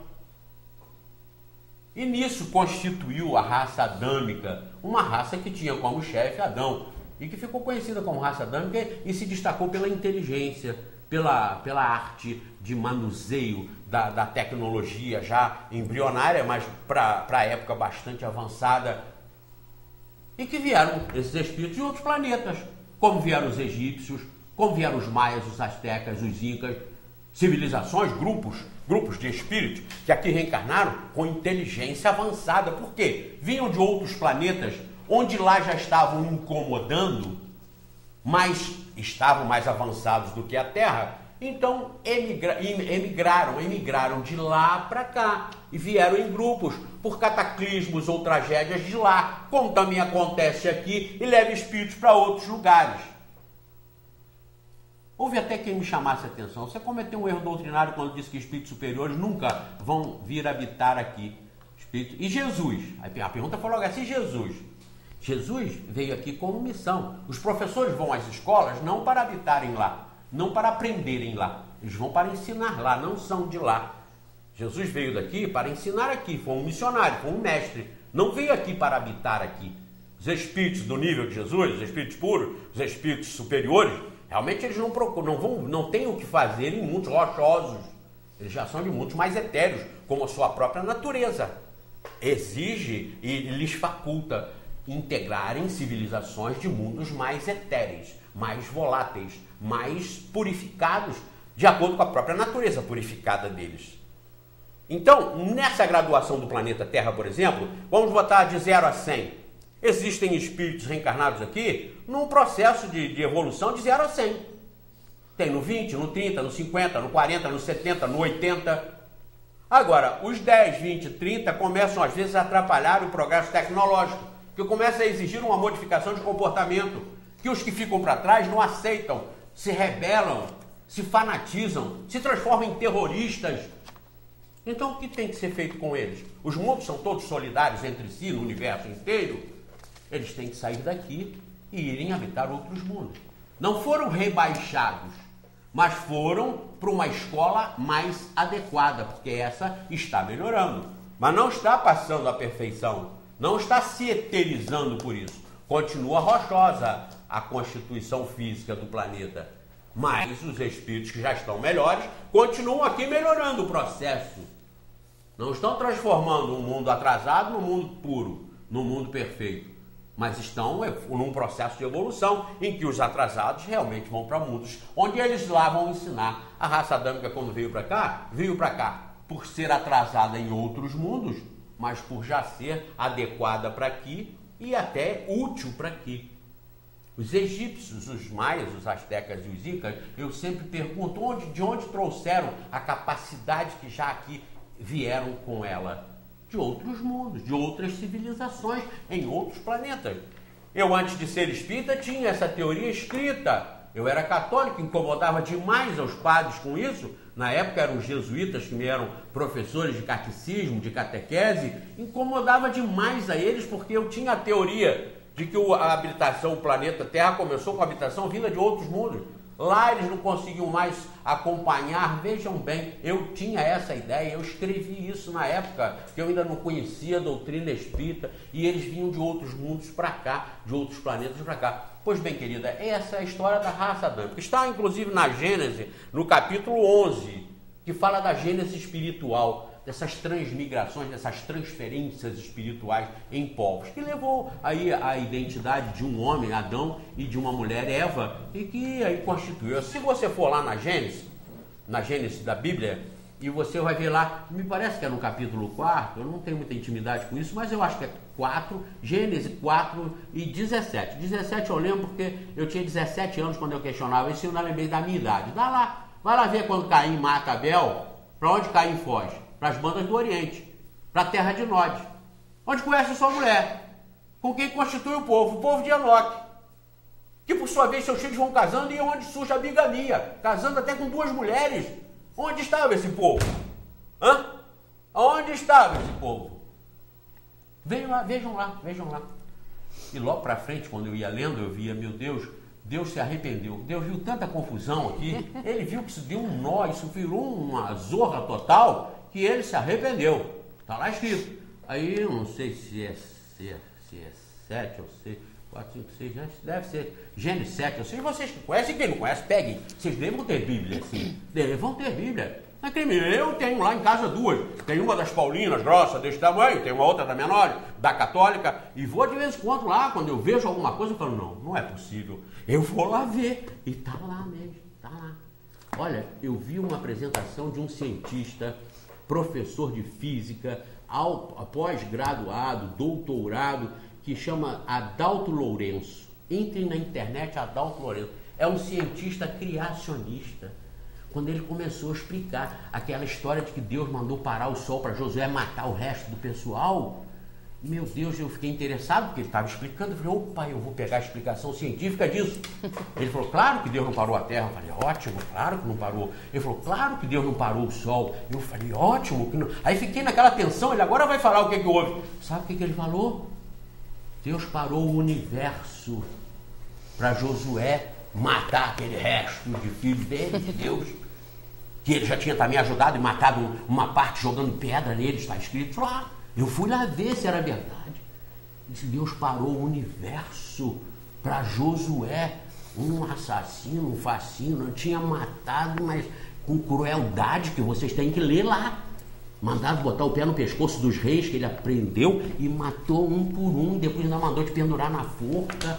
E nisso constituiu a raça adâmica, uma raça que tinha como chefe Adão, e que ficou conhecida como raça adâmica e se destacou pela inteligência, pela arte de manuseio da tecnologia já embrionária, mas para a época bastante avançada, e que vieram esses espíritos de outros planetas, como vieram os egípcios, como vieram os maias, os astecas, os incas, civilizações, grupos de espíritos que aqui reencarnaram com inteligência avançada. Por quê? Vinham de outros planetas, onde lá já estavam incomodando, mas estavam mais avançados do que a Terra. Então emigraram de lá para cá e vieram em grupos por cataclismos ou tragédias de lá, como também acontece aqui, e leva espíritos para outros lugares. Houve até quem me chamasse a atenção. Você cometeu um erro doutrinário quando disse que espíritos superiores nunca vão vir habitar aqui. E Jesus? A pergunta foi logo assim, Jesus veio aqui como missão. Os professores vão às escolas não para habitarem lá, não para aprenderem lá. Eles vão para ensinar lá, não são de lá. Jesus veio daqui para ensinar aqui, foi um missionário, foi um mestre. Não veio aqui para habitar aqui. Os espíritos do nível de Jesus, os espíritos puros, os espíritos superiores, realmente eles não têm o que fazer em mundos rochosos. Eles já são de mundos mais etéreos, como a sua própria natureza exige e lhes faculta integrarem civilizações de mundos mais etéreis, mais voláteis, mais purificados, de acordo com a própria natureza purificada deles. Então, nessa graduação do planeta Terra, por exemplo, vamos botar de 0 a 100. Existem espíritos reencarnados aqui num processo de evolução de 0 a 100. Tem no 20, no 30, no 50, no 40, no 70, no 80. Agora, os 10, 20, 30 começam às vezes a atrapalhar o progresso tecnológico, que começa a exigir uma modificação de comportamento, que os que ficam para trás não aceitam, se rebelam, se fanatizam, se transformam em terroristas. Então, o que tem que ser feito com eles? Os mundos são todos solidários entre si, no universo inteiro. Eles têm que sair daqui e irem habitar outros mundos. Não foram rebaixados, mas foram para uma escola mais adequada, porque essa está melhorando. Mas não está passando à perfeição, não está se eterizando por isso. Continua rochosa a constituição física do planeta. Mas os espíritos que já estão melhores continuam aqui melhorando o processo. Não estão transformando um mundo atrasado num mundo puro, num mundo perfeito. Mas estão num processo de evolução em que os atrasados realmente vão para mundos onde eles lá vão ensinar. A raça adâmica, quando veio para cá por ser atrasada em outros mundos, mas por já ser adequada para aqui e até útil para aqui. Os egípcios, os maias, os astecas e os incas, eu sempre pergunto de onde trouxeram a capacidade que já aqui vieram com ela. De outros mundos, de outras civilizações, em outros planetas. Eu, antes de ser espírita, tinha essa teoria escrita. Eu era católico, incomodava demais aos padres com isso. Na época eram os jesuítas que me eram professores de catecismo, de catequese. Incomodava demais a eles porque eu tinha a teoria de que a habitação, o planeta Terra, começou com a habitação vinda de outros mundos. Lá eles não conseguiam mais acompanhar. Vejam bem, eu tinha essa ideia, eu escrevi isso na época, que eu ainda não conhecia a doutrina espírita, e eles vinham de outros mundos para cá, de outros planetas para cá. Pois bem, querida, essa é a história da raça adâmica. Está, inclusive, na Gênese, no capítulo 11, que fala da Gênese espiritual, dessas transmigrações, dessas transferências espirituais em povos, que levou aí a identidade de um homem, Adão, e de uma mulher, Eva, e que aí constituiu. Se você for lá na Gênese da Bíblia, e você vai ver lá, me parece que é no capítulo 4, eu não tenho muita intimidade com isso, mas eu acho que é 4, Gênese 4 e 17. 17 eu lembro porque eu tinha 17 anos quando eu questionava isso e eu não lembrei da minha idade. Vai lá ver quando Caim mata Abel, para onde Caim foge? Para as bandas do Oriente, para a terra de Nod, onde conhece sua mulher, com quem constitui o povo de Enoque, que por sua vez seus filhos vão casando e onde surge a bigamia, casando até com 2 mulheres. Onde estava esse povo? Onde estava esse povo? Vejam lá. E logo para frente, quando eu ia lendo, eu via, meu Deus, Deus se arrependeu. Deus viu tanta confusão aqui, ele viu que isso deu um nó, isso virou uma zorra total, que ele se arrependeu. Está lá escrito. Aí eu não sei se é 7 ou 4, 5, 6, deve ser Gênesis 7. Eu sei, vocês que conhecem, quem não conhece, peguem. Vocês devem ter Bíblia, sim. Devem ter Bíblia. Eu tenho lá em casa 2. Tem uma das Paulinas, grossa, desse tamanho, tem uma outra da menor, da Católica, e vou de vez em quando lá, quando eu vejo alguma coisa, eu falo, não é possível. Eu vou lá ver. E tá lá mesmo, tá lá. Olha, eu vi uma apresentação de um cientista, professor de física, pós-graduado, doutorado, que chama Adalto Lourenço. Entre na internet, Adalto Lourenço. É um cientista criacionista. Quando ele começou a explicar aquela história de que Deus mandou parar o sol para Josué matar o resto do pessoal, meu Deus, eu fiquei interessado, porque ele estava explicando. Eu falei, opa, eu vou pegar a explicação científica disso. Ele falou, claro que Deus não parou a terra. Eu falei, ótimo, claro que não parou. Ele falou, claro que Deus não parou o sol. Eu falei, ótimo que não. Aí fiquei naquela tensão, ele agora vai falar o que houve. Sabe o que ele falou? Deus parou o universo para Josué matar aquele resto de filhos dele, de Deus. Que ele já tinha também ajudado e matado uma parte jogando pedra nele, está escrito lá. Eu fui lá ver se era verdade. Disse, Deus parou o universo para Josué, um assassino, um fascino, tinha matado, mas com crueldade, que vocês têm que ler lá. Mandado botar o pé no pescoço dos reis, que ele aprendeu, e matou um por um, depois ainda mandou te pendurar na forca.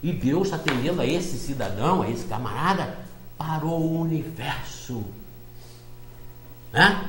E Deus, atendendo a esse cidadão, a esse camarada, parou o universo. Né?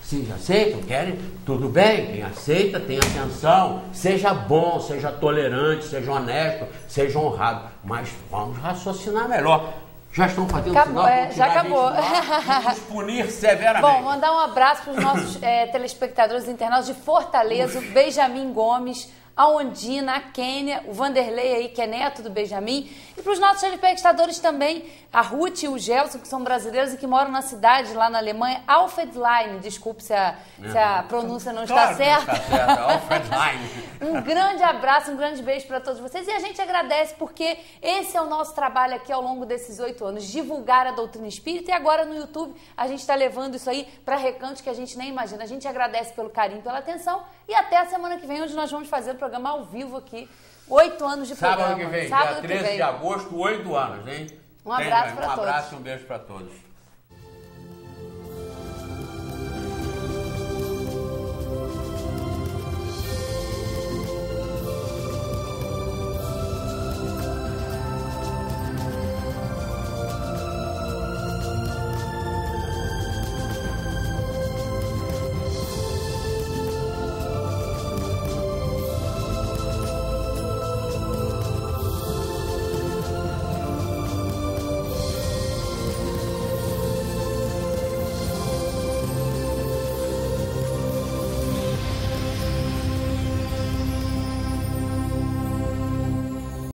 Vocês aceitam? Querem? Tudo bem, quem aceita tem atenção, seja bom, seja tolerante, seja honesto, seja honrado, mas vamos raciocinar melhor. Já estão fazendo acabou, sinal já acabou. Nos punir severamente. Bom, mandar um abraço para os nossos telespectadores internautas de Fortaleza, o Benjamin Gomes, a Ondina, a Kênia, o Vanderlei aí, que é neto do Benjamin, e para os nossos telespectadores também, a Ruth e o Gelson, que são brasileiros e que moram na cidade, lá na Alemanha, Alfredline, desculpe se a pronúncia não está certa. Está certa, Alfredline. Um grande abraço, um grande beijo para todos vocês, e a gente agradece porque esse é o nosso trabalho aqui ao longo desses 8 anos, divulgar a doutrina espírita, e agora no YouTube a gente está levando isso aí para recantos que a gente nem imagina. A gente agradece pelo carinho, pela atenção, e até a semana que vem, onde nós vamos fazer o programa ao vivo aqui, 8 anos de programa. Sábado que vem, dia 13 de agosto, 8 anos, hein? Um abraço para todos. Um abraço e um beijo para todos.